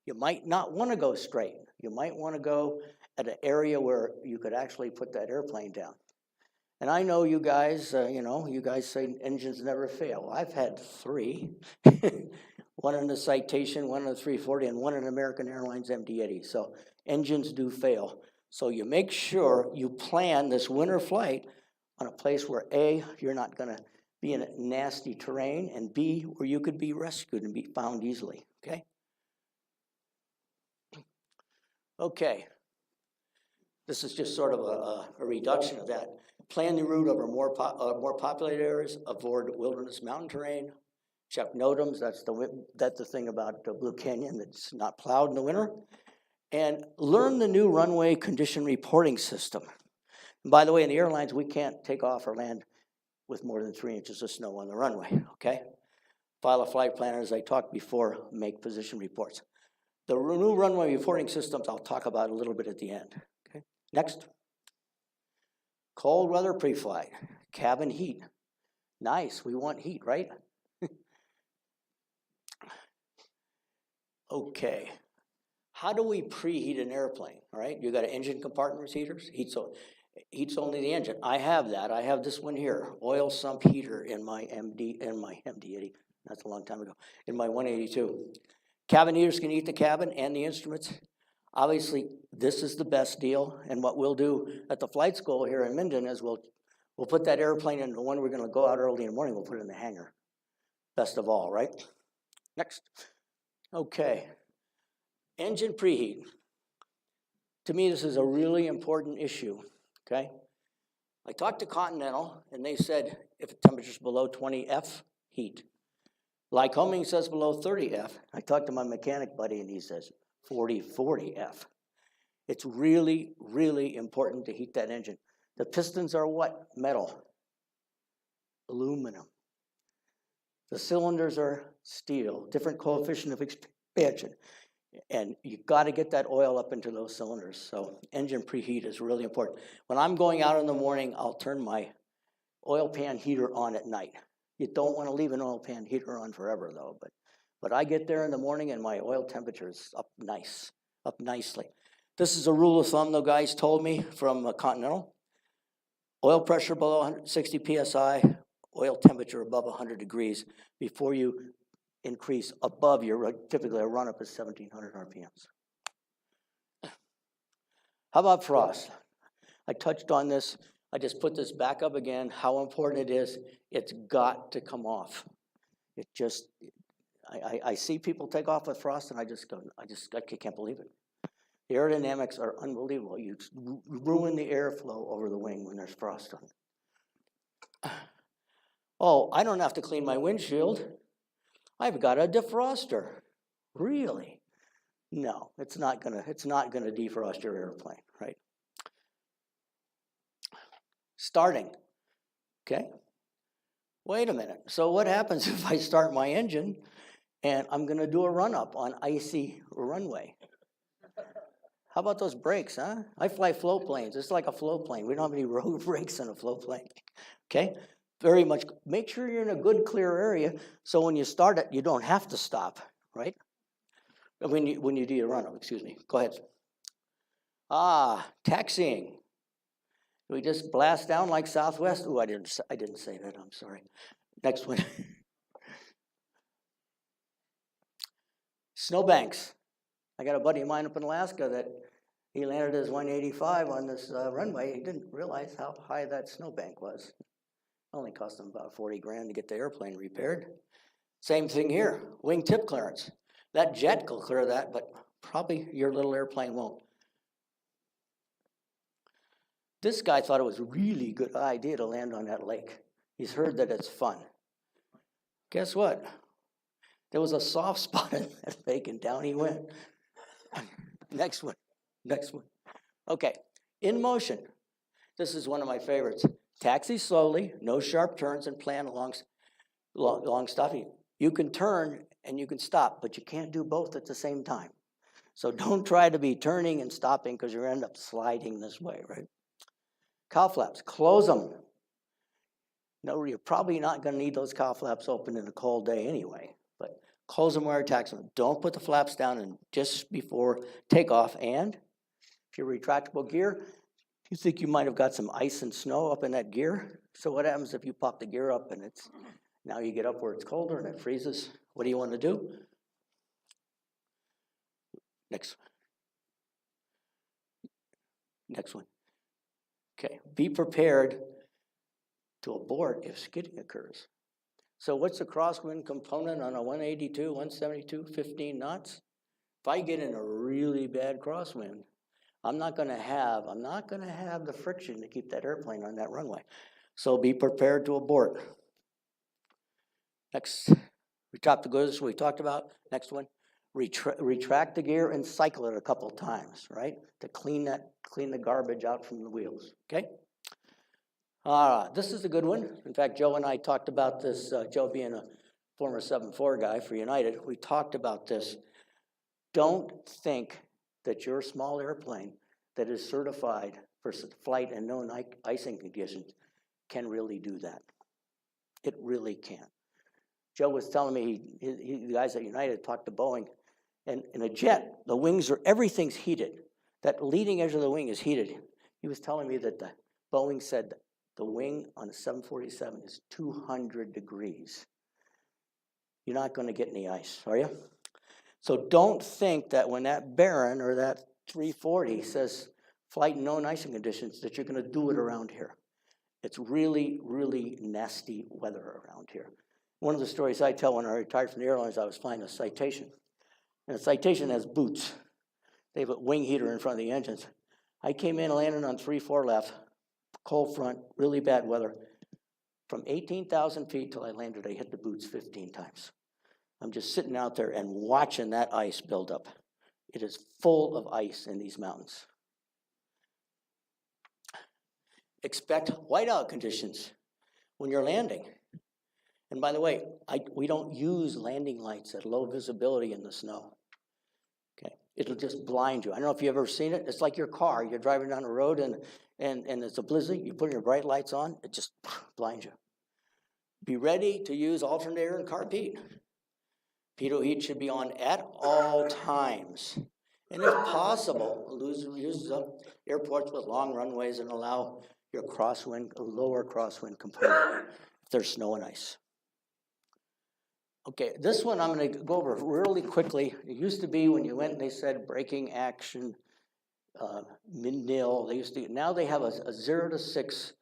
You might not want to go straight. You might want to go at an area where you could actually put that airplane down. And I know you guys, you guys say engines never fail. I've had 3, one in the Citation, one in the 340, and one in American Airlines MD-80. So engines do fail. So you make sure you plan this winter flight on a place where A, you're not going to be in a nasty terrain, and B, where you could be rescued and be found easily, okay? Okay, this is just sort of a reduction of that. Plan the route over more populated areas, avoid wilderness mountain terrain, check NOTAMs, that's the thing about the Blue Canyon that's not plowed in the winter, and learn the new runway condition reporting system. And by the way, in the airlines, we can't take off or land with more than 3 inches of snow on the runway, okay? File a flight planner, as I talked before, make position reports. The new runway reporting systems I'll talk about a little bit at the end, okay? Next. Cold weather pre-flight, cabin heat. Nice, we want heat, right? Okay, how do we preheat an airplane, all right? You got an engine compartment heaters, heats only the engine. I have that, I have this one here, oil sump heater in my MD-80, that's a long time ago, in my 182. Cabin heaters can heat the cabin and the instruments. Obviously, this is the best deal, and what we'll do at the flight school here in Minden is we'll put that airplane in the one we're gonna go out early in the morning, we'll put it in the hangar. Best of all, right? Next. Okay, engine preheat. To me, this is a really important issue, okay? I talked to Continental, and they said if the temperature's below 20 F, heat. Lycoming says below 30 F. I talked to my mechanic buddy, and he says 40 F. It's really, really important to heat that engine. The pistons are what? Metal. Aluminum. The cylinders are steel, different coefficient of expansion. And you gotta get that oil up into those cylinders. So engine preheat is really important. When I'm going out in the morning, I'll turn my oil pan heater on at night. You don't wanna leave an oil pan heater on forever though, but I get there in the morning and my oil temperature is up nicely. This is a rule of thumb the guys told me from Continental. Oil pressure below 160 PSI, oil temperature above 100 degrees before you increase above your, typically a run-up is 1700 RPMs. How about frost? I touched on this. I just put this back up again, how important it is. It's got to come off. It just, I see people take off with frost and I just go, I can't believe it. The aerodynamics are unbelievable. You ruin the airflow over the wing when there's frost on it. Oh, I don't have to clean my windshield. I've got a defroster. Really? No, it's not gonna defrost your airplane, right? Starting, okay? Wait a minute. So what happens if I start my engine and I'm gonna do a run-up on icy runway? How about those brakes, huh? I fly float planes. It's like a float plane. We don't have any road brakes in a float plane, okay? Very much, make sure you're in a good clear area so when you start it, you don't have to stop, right? When you do your run-up, excuse me. Go ahead. Taxiing. We just blast down like Southwest. Oh, I didn't say that, I'm sorry. Next one. Snowbanks. I got a buddy of mine up in Alaska that he landed his 185 on this runway. He didn't realize how high that snowbank was. Only cost him about 40 grand to get the airplane repaired. Same thing here, wing tip clearance. That jet will clear that, but probably your little airplane won't. This guy thought it was a really good idea to land on that lake. He's heard that it's fun. Guess what? There was a soft spot in that lake and down he went. Next one. Okay, in motion. This is one of my favorites. Taxi slowly, no sharp turns, and plan long stopping. You can turn and you can stop, but you can't do both at the same time. So don't try to be turning and stopping because you end up sliding this way, right? Cowl flaps, close them. No, you're probably not going to need those cowl flaps open in a cold day anyway, but close them where you're taxiing. Don't put the flaps down and just before takeoff. And if you're retractable gear, you think you might have got some ice and snow up in that gear. So what happens if you pop the gear up and it's, now you get up where it's colder and it freezes? What do you want to do? Next one. Okay, be prepared to abort if skidding occurs. So what's the crosswind component on a 182, 172, 15 knots? If I get in a really bad crosswind, I'm not gonna have the friction to keep that airplane on that runway. So be prepared to abort. Next, we dropped the goods we talked about. Next one, retract the gear and cycle it a couple times, right? To clean the garbage out from the wheels, okay? This is a good one. In fact, Joe and I talked about this, Joe being a former 7-4 guy for United, we talked about this. Don't think that your small airplane that is certified for flight and known icing conditions can really do that. It really can't. Joe was telling me, the guys at United talked to Boeing, and in a jet, the wings everything's heated. That leading edge of the wing is heated. He was telling me that Boeing said that the wing on a 747 is 200 degrees. You're not gonna get any ice, are you? So don't think that when that Baron or that 340 says flight and known icing conditions that you're gonna do it around here. It's really, really nasty weather around here. One of the stories I tell when I retired from the airlines, I was flying a Citation. And a Citation has boots. They have a wing heater in front of the engines. I came in, landed on 3-4 left, cold front, really bad weather. From 18,000 feet till I landed, I hit the boots 15 times. I'm just sitting out there and watching that ice build up. It is full of ice in these mountains. Expect whiteout conditions when you're landing. And by the way, we don't use landing lights at low visibility in the snow. Okay, it'll just blind you. I don't know if you've ever seen it. It's like your car. You're driving down the road and it's a blizzard. You put your bright lights on, it just blinds you. Be ready to use alternator and carb heat. Pitot heat should be on at all times. And if possible, use airports with long runways and allow your crosswind, lower crosswind component, if there's snow and ice. Okay, this one I'm gonna go over really quickly. It used to be when you went and they said braking action, mid-nil, now they have a 0 to 6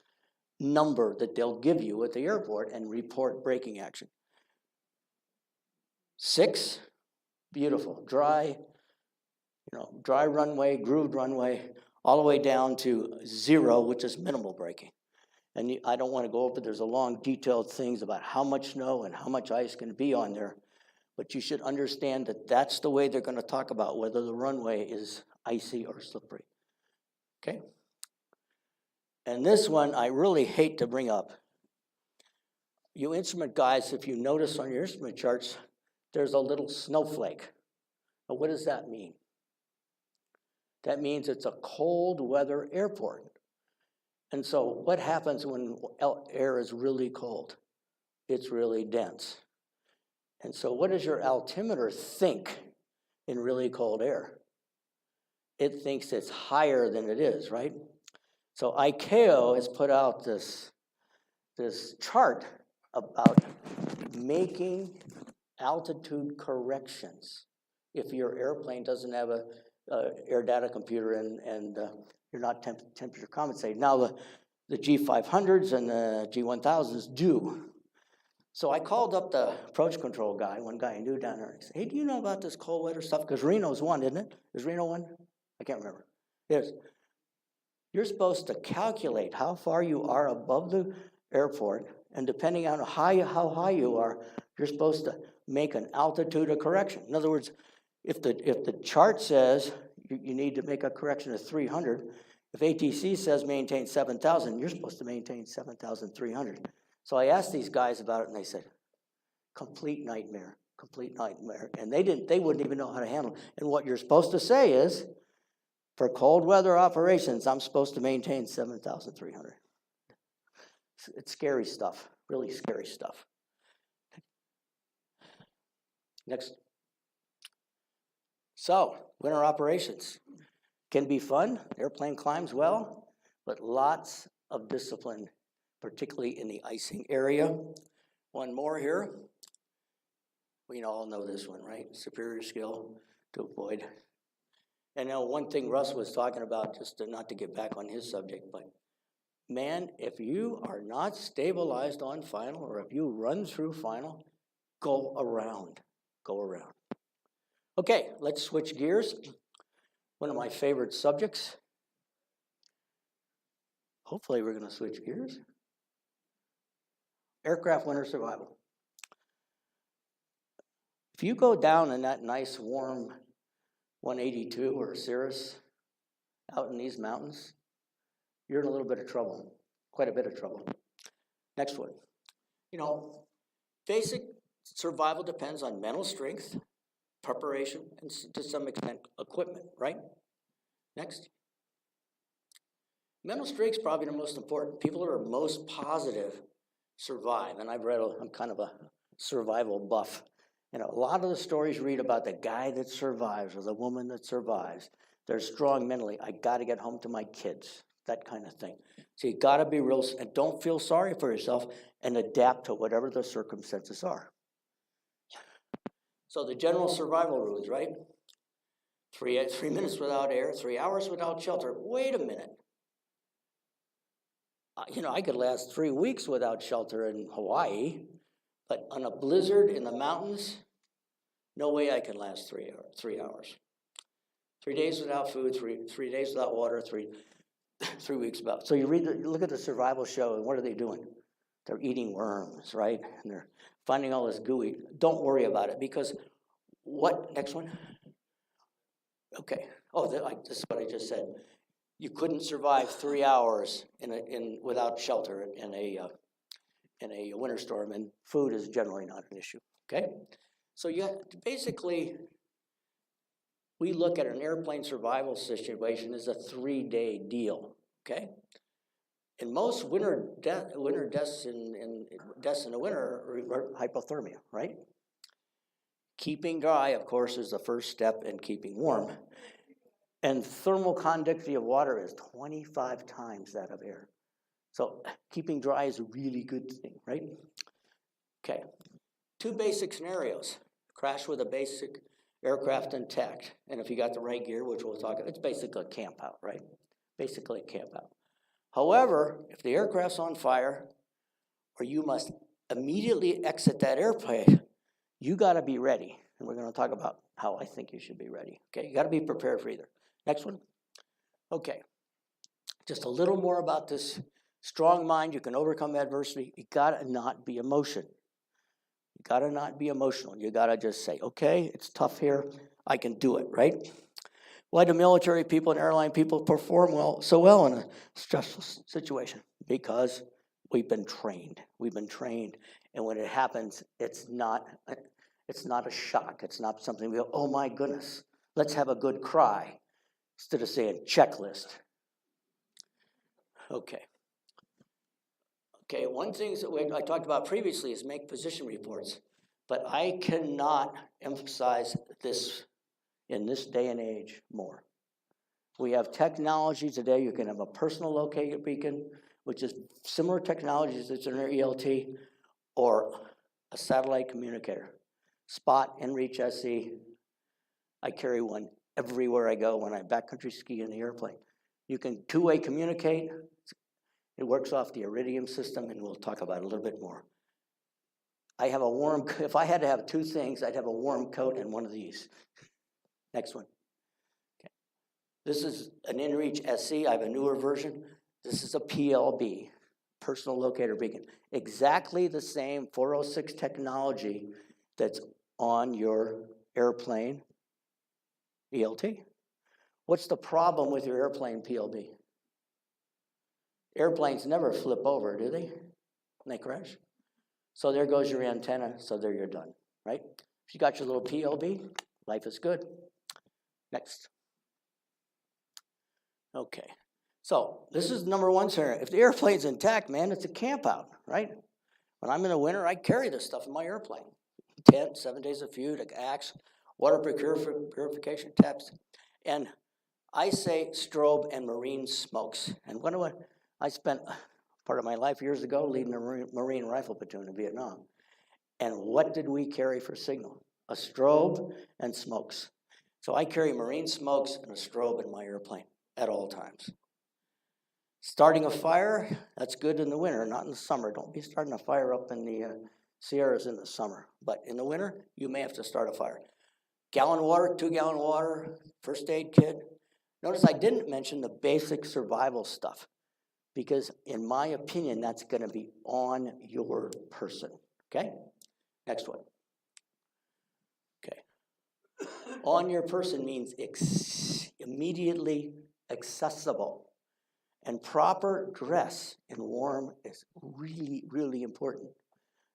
number that they'll give you at the airport and report braking action. 6, beautiful, dry, dry runway, grooved runway, all the way down to 0, which is minimal braking. And I don't want to go over, there's a long detailed things about how much snow and how much ice can be on there, but you should understand that that's the way they're going to talk about whether the runway is icy or slippery, okay? And this one I really hate to bring up. You instrument guys, if you notice on your instrument charts, there's a little snowflake. Now, what does that mean? That means it's a cold weather airport. And so what happens when air is really cold? It's really dense. And so what does your altimeter think in really cold air? It thinks it's higher than it is, right? So ICAO has put out this chart about making altitude corrections if your airplane doesn't have a air data computer and you're not temperature compensated. Now the G500s and the G1000s do. So I called up the approach control guy, one guy I knew down there, and I said, hey, do you know about this cold weather stuff? Because Reno's one, isn't it? Is Reno one? I can't remember. Yes. You're supposed to calculate how far you are above the airport, and depending on how high you are, you're supposed to make an altitude of correction. In other words, if the chart says you need to make a correction of 300, if ATC says maintain 7,000, you're supposed to maintain 7,300. So I asked these guys about it, and they said, complete nightmare. And they wouldn't even know how to handle it. And what you're supposed to say is, for cold weather operations, I'm supposed to maintain 7,300. It's scary stuff, really scary stuff. Next. So, winter operations can be fun. Airplane climbs well, but lots of discipline, particularly in the icing area. One more here. We all know this one, right? Superior skill to avoid. And now one thing Russ was talking about, just not to get back on his subject, but man, if you are not stabilized on final, or if you run through final, go around. Okay, let's switch gears. One of my favorite subjects. Hopefully we're going to switch gears. Aircraft winter survival. If you go down in that nice warm 182 or Cirrus out in these mountains, you're in a little bit of trouble, quite a bit of trouble. Next one. Basic survival depends on mental strength, preparation, and to some extent, equipment, right? Next. Mental strength is probably the most important. People who are most positive survive, and I'm kind of a survival buff. A lot of the stories you read about the guy that survives or the woman that survives, they're strong mentally. I got to get home to my kids, that kind of thing. So you got to be real, and don't feel sorry for yourself, and adapt to whatever the circumstances are. So the general survival rules, right? 3 minutes without air, 3 hours without shelter. Wait a minute. I could last 3 weeks without shelter in Hawaii, but on a blizzard in the mountains, no way I can last 3 hours. 3 days without food, three days without water, 3 weeks without. So you look at the survival show, and what are they doing? They're eating worms, right? And they're finding all this gooey. Don't worry about it, because next one? Okay. Oh, this is what I just said. You couldn't survive 3 hours without shelter in a winter storm, and food is generally not an issue, okay? So basically, we look at an airplane survival situation as a 3-day deal, okay? And most winter deaths in the winter are hypothermia, right? Keeping dry, of course, is the first step in keeping warm. And thermal conductivity of water is 25 times that of air. So keeping dry is a really good thing, right? Okay, 2 basic scenarios. Crash with a basic aircraft intact. And if you got the right gear, which we'll talk about, it's basically a camp out, right? Basically a camp out. However, if the aircraft's on fire, or you must immediately exit that airplane, you gotta be ready. And we're gonna talk about how I think you should be ready. Okay, you gotta be prepared for either. Next one. Okay, just a little more about this strong mind. You can overcome adversity. You gotta not be emotional. You gotta not be emotional. You gotta just say, okay, it's tough here. I can do it, right? Why do military people and airline people perform so well in a stressful situation? Because we've been trained. We've been trained, and when it happens, it's not a shock. It's not something we go, oh my goodness, let's have a good cry, instead of saying checklist. Okay. Okay, one thing that I talked about previously is make position reports, but I cannot emphasize this in this day and age more. We have technology today. You can have a personal locator beacon, which is similar technologies that's in our ELT, or a satellite communicator. Spot, inReach SE. I carry one everywhere I go when I backcountry ski in the airplane. You can two-way communicate. It works off the Iridium system, and we'll talk about it a little bit more. I have a warm, if I had to have 2 things, I'd have a warm coat and one of these. Next one. Okay. This is an inReach SE. I have a newer version. This is a PLB, personal locator beacon. Exactly the same 406 technology that's on your airplane ELT. What's the problem with your airplane PLB? Airplanes never flip over, do they? And they crash. So there goes your antenna, so there you're done, right? If you got your little PLB, life is good. Next. Okay, so this is number 1 scenario. If the airplane's intact, man, it's a camp out, right? When I'm in the winter, I carry this stuff in my airplane. Tent, 7 days of food, axe, water purification taps. And I say strobe and marine smokes. And I spent part of my life years ago leading a Marine rifle platoon in Vietnam. And what did we carry for signal? A strobe and smokes. So I carry marine smokes and a strobe in my airplane at all times. Starting a fire, that's good in the winter, not in the summer. Don't be starting a fire up in the Sierras in the summer. But in the winter, you may have to start a fire. Gallon of water, 2-gallon water, first aid kit. Notice I didn't mention the basic survival stuff, because in my opinion, that's gonna be on your person, okay? Next one. Okay. On your person means immediately accessible. And proper dress in warm is really, really important.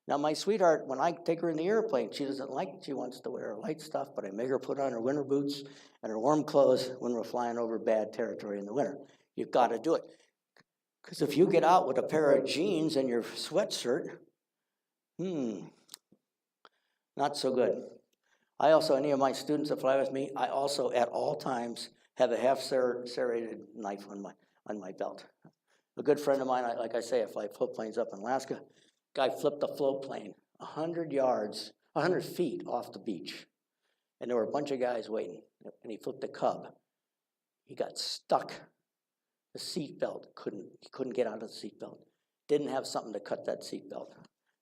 Now, my sweetheart, when I take her in the airplane, she wants to wear her light stuff, but I make her put on her winter boots and her warm clothes when we're flying over bad territory in the winter. You've got to do it. Because if you get out with a pair of jeans and your sweatshirt, not so good. I also, any of my students that fly with me, I also at all times have a half serrated knife on my belt. A good friend of mine, like I say, I fly float planes up in Alaska. Guy flipped a float plane 100 feet off the beach. And there were a bunch of guys waiting. And he flipped a cub. He got stuck. The seatbelt, he couldn't get out of the seatbelt. Didn't have something to cut that seatbelt.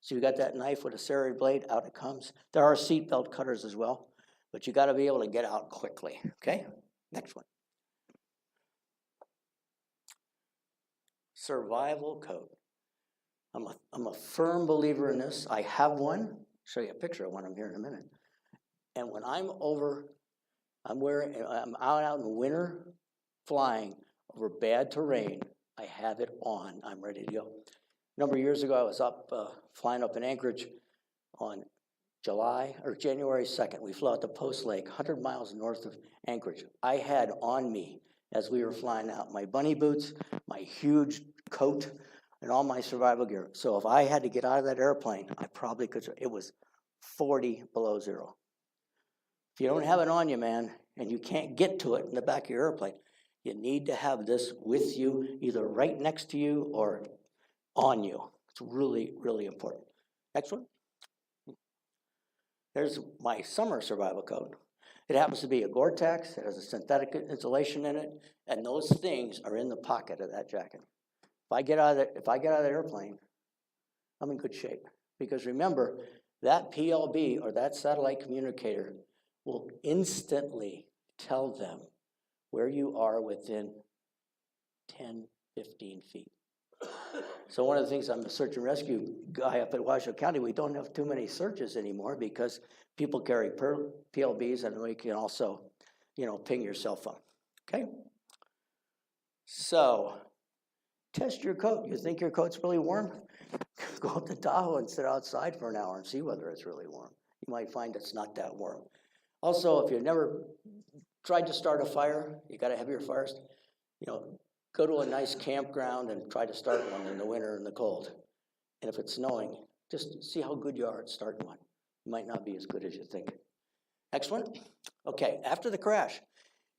So you got that knife with a serrated blade, out it comes. There are seatbelt cutters as well, but you gotta be able to get out quickly, okay? Next one. Survival code. I'm a firm believer in this. I have one. I'll show you a picture of one I'm here in a minute. And when I'm out in the winter flying over bad terrain, I have it on. I'm ready to go. A number of years ago, I was up flying up in Anchorage on January 2nd. We flew out to Post Lake, 100 miles north of Anchorage. I had on me, as we were flying out, my bunny boots, my huge coat, and all my survival gear. So if I had to get out of that airplane, I probably could. It was 40 below zero. If you don't have it on you, man, and you can't get to it in the back of your airplane, you need to have this with you, either right next to you or on you. It's really, really important. Next one. There's my summer survival coat. It happens to be a Gore-Tex, it has a synthetic insulation in it, and those things are in the pocket of that jacket. If I get out of the airplane, I'm in good shape. Because remember, that PLB or that satellite communicator will instantly tell them where you are within 10, 15 feet. So one of the things, I'm a search and rescue guy up at Washoe County, we don't have too many searches anymore because people carry PLBs and we can also, ping your cell phone, okay? So, test your coat. You think your coat's really warm? Go up to Tahoe and sit outside for an hour and see whether it's really warm. You might find it's not that warm. Also, if you've never tried to start a fire, you gotta have your fires, go to a nice campground and try to start one in the winter and the cold. And if it's snowing, just see how good you are at starting one. You might not be as good as you think. Next one. Okay, after the crash,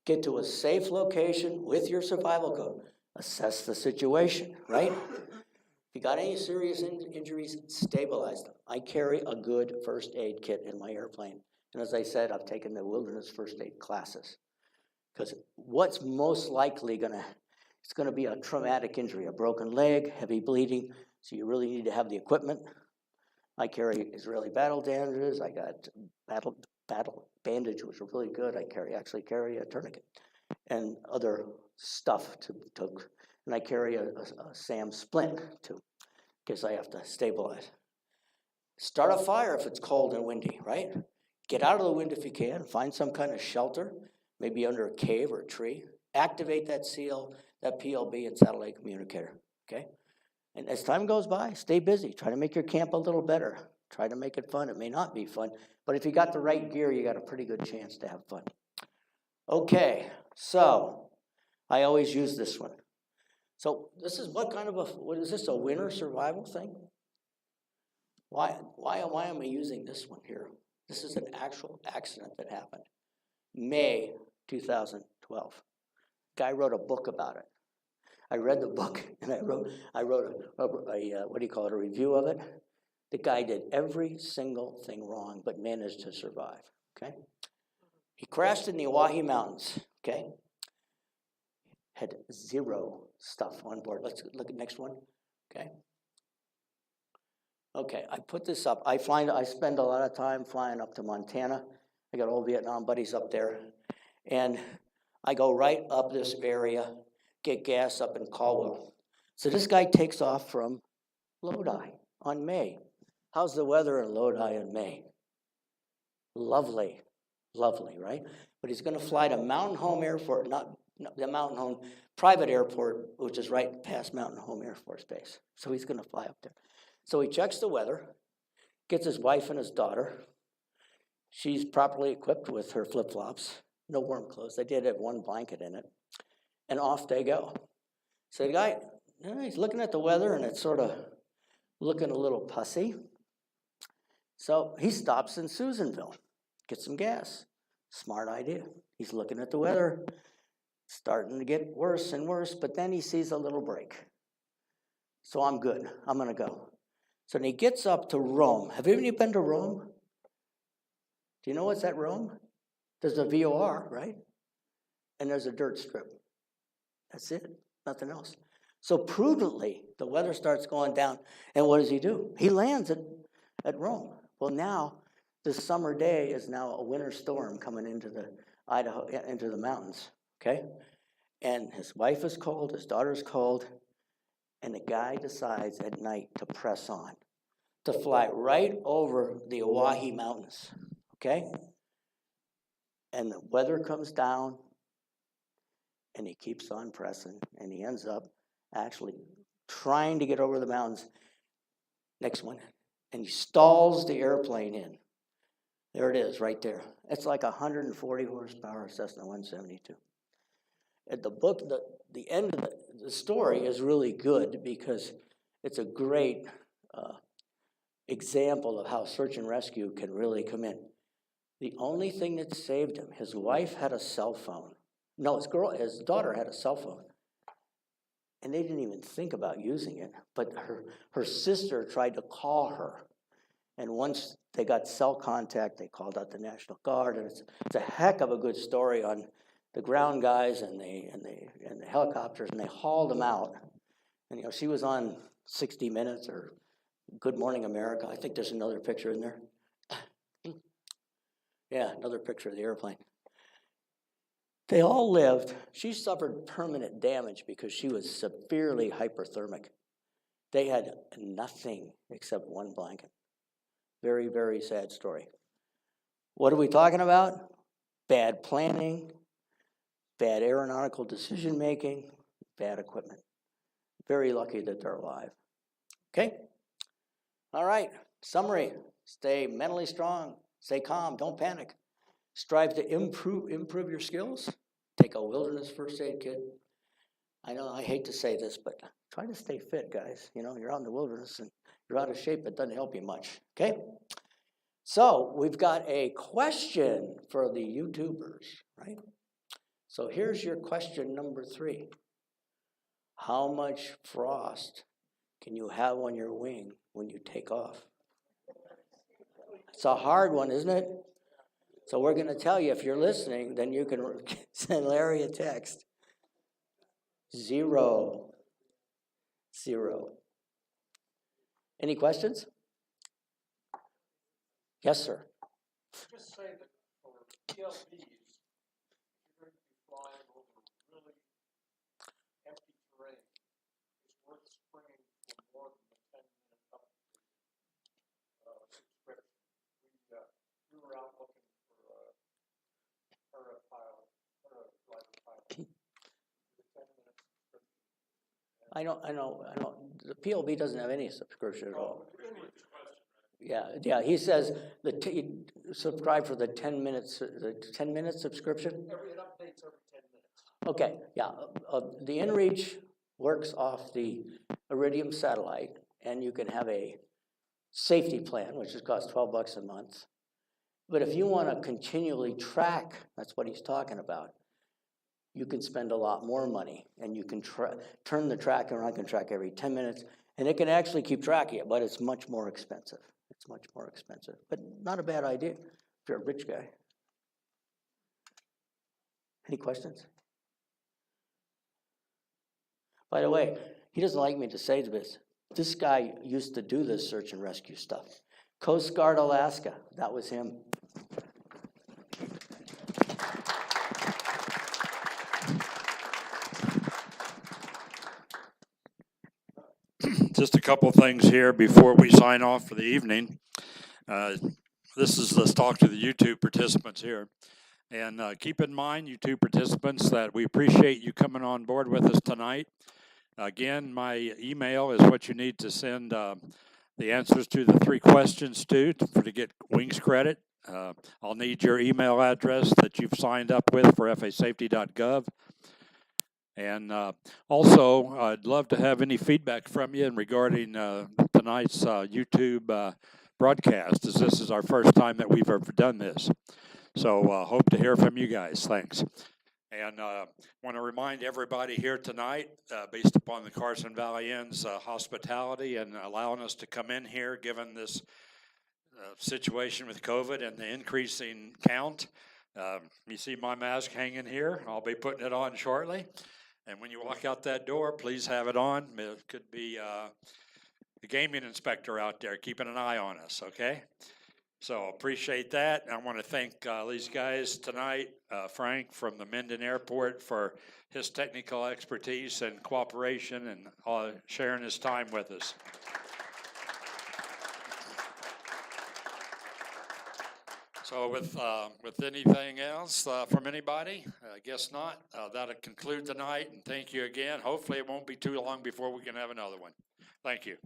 get to a safe location with your survival coat. Assess the situation, right? If you got any serious injuries, stabilize them. I carry a good first aid kit in my airplane. And as I said, I've taken the wilderness first aid classes. Because what's most likely it's gonna be a traumatic injury, a broken leg, heavy bleeding, so you really need to have the equipment. I carry Israeli battle bandages, I got battle bandage, which are really good. I actually carry a tourniquet and other stuff and I carry a SAM splint too, in case I have to stabilize. Start a fire if it's cold and windy, right? Get out of the wind if you can, find some kind of shelter, maybe under a cave or a tree. Activate that seal, that PLB and satellite communicator, okay? And as time goes by, stay busy. Try to make your camp a little better. Try to make it fun. It may not be fun, but if you got the right gear, you got a pretty good chance to have fun. Okay, so I always use this one. So this is what is this, a winter survival thing? Why am I using this one here? This is an actual accident that happened. May 2012. Guy wrote a book about it. I read the book and I wrote a review of it. The guy did every single thing wrong but managed to survive, okay? He crashed in the Oahe Mountains, okay? Had zero stuff on board. Let's look at the next one, okay? Okay, I put this up. I spend a lot of time flying up to Montana. I got old Vietnam buddies up there. And I go right up this area, get gas up in Caldwell. So this guy takes off from Lodi on May. How's the weather in Lodi in May? Lovely, lovely, right? But he's gonna fly to Mountain Home Airport, not the Mountain Home private airport, which is right past Mountain Home Air Force Base. So he's gonna fly up there. So he checks the weather, gets his wife and his daughter. She's properly equipped with her flip-flops, no warm clothes. They did have one blanket in it. And off they go. So the guy, he's looking at the weather and it's sort of looking a little pussy. So he stops in Susanville, gets some gas. Smart idea. He's looking at the weather, starting to get worse and worse, but then he sees a little break. So I'm good, I'm gonna go. So then he gets up to Rome. Have any of you been to Rome? Do you know what's at Rome? There's a VOR, right? And there's a dirt strip. That's it, nothing else. So prudently, the weather starts going down, and what does he do? He lands at Rome. Well, now, this summer day is now a winter storm coming into the mountains, okay? And his wife is cold, his daughter's cold, and the guy decides at night to press on, to fly right over the Oahe Mountains, okay? And the weather comes down, and he keeps on pressing, and he ends up actually trying to get over the mountains. Next one. And he stalls the airplane in. There it is, right there. It's like 140 horsepower Cessna 172. At the book, the end of the story is really good because it's a great example of how search and rescue can really come in. The only thing that saved him, his wife had a cell phone. No, his daughter had a cell phone. and they didn't even think about using it, but her sister tried to call her. And once they got cell contact, they called out the National Guard, and it's a heck of a good story on the ground guys and the helicopters, and they hauled them out. And she was on 60 Minutes or Good Morning America. I think there's another picture in there. Yeah, another picture of the airplane. They all lived. She suffered permanent damage because she was severely hyperthermic. They had nothing except one blanket. Very, very sad story. What are we talking about? Bad planning, bad aeronautical decision-making, bad equipment. Very lucky that they're alive. Okay? All right, summary. Stay mentally strong, stay calm, don't panic. Strive to improve your skills. Take a wilderness first aid kit. I know I hate to say this, but try to stay fit, guys. You're out in the wilderness and you're out of shape, it doesn't help you much, okay? So we've got a question for the YouTubers, right? So here's your question number 3. How much frost can you have on your wing when you take off? It's a hard one, isn't it? So we're going to tell you, if you're listening, then you can send Larry a text. 0. Any questions? Yes, sir. Just say that for PLBs, you're going to be flying over really empty terrain. It's worth springing for more than the 10-minute subscription. We were out looking for a paraglider pilot. I know. The PLB doesn't have any subscription at all. Yeah. He says subscribe for the 10 minutes. The 10-minute subscription. It updates every 10 minutes. Okay. Yeah. The inReach works off the Iridium satellite, and you can have a safety plan, which costs $12 a month. But if you want to continually track, that's what he's talking about. You can spend a lot more money, and you can turn the tracker on, can track every 10 minutes, and it can actually keep track of it, but it's much more expensive. It's much more expensive, but not a bad idea if you're a rich guy. Any questions? By the way, he doesn't like me to say this. This guy used to do this search and rescue stuff. Coast Guard Alaska, that was him. Just a couple things here before we sign off for the evening. Let's talk to the YouTube participants here. And keep in mind, YouTube participants, that we appreciate you coming on board with us tonight. Again, my email is what you need to send the answers to the 3 questions to get Wings credit. I'll need your email address that you've signed up with for fasafety.gov. And also, I'd love to have any feedback from you regarding tonight's YouTube broadcast, as this is our first time that we've ever done this. So hope to hear from you guys. Thanks. And want to remind everybody here tonight, based upon the Carson Valley Inn's hospitality and allowing us to come in here, given this situation with COVID and the increasing count. You see my mask hanging here. I'll be putting it on shortly. And when you walk out that door, please have it on. It could be the gaming inspector out there keeping an eye on us, okay? So appreciate that. I want to thank these guys tonight, Frank from the Minden Airport, for his technical expertise and cooperation and sharing his time with us. So with anything else from anybody? I guess not. That'll conclude tonight, and thank you again. Hopefully it won't be too long before we can have another one. Thank you.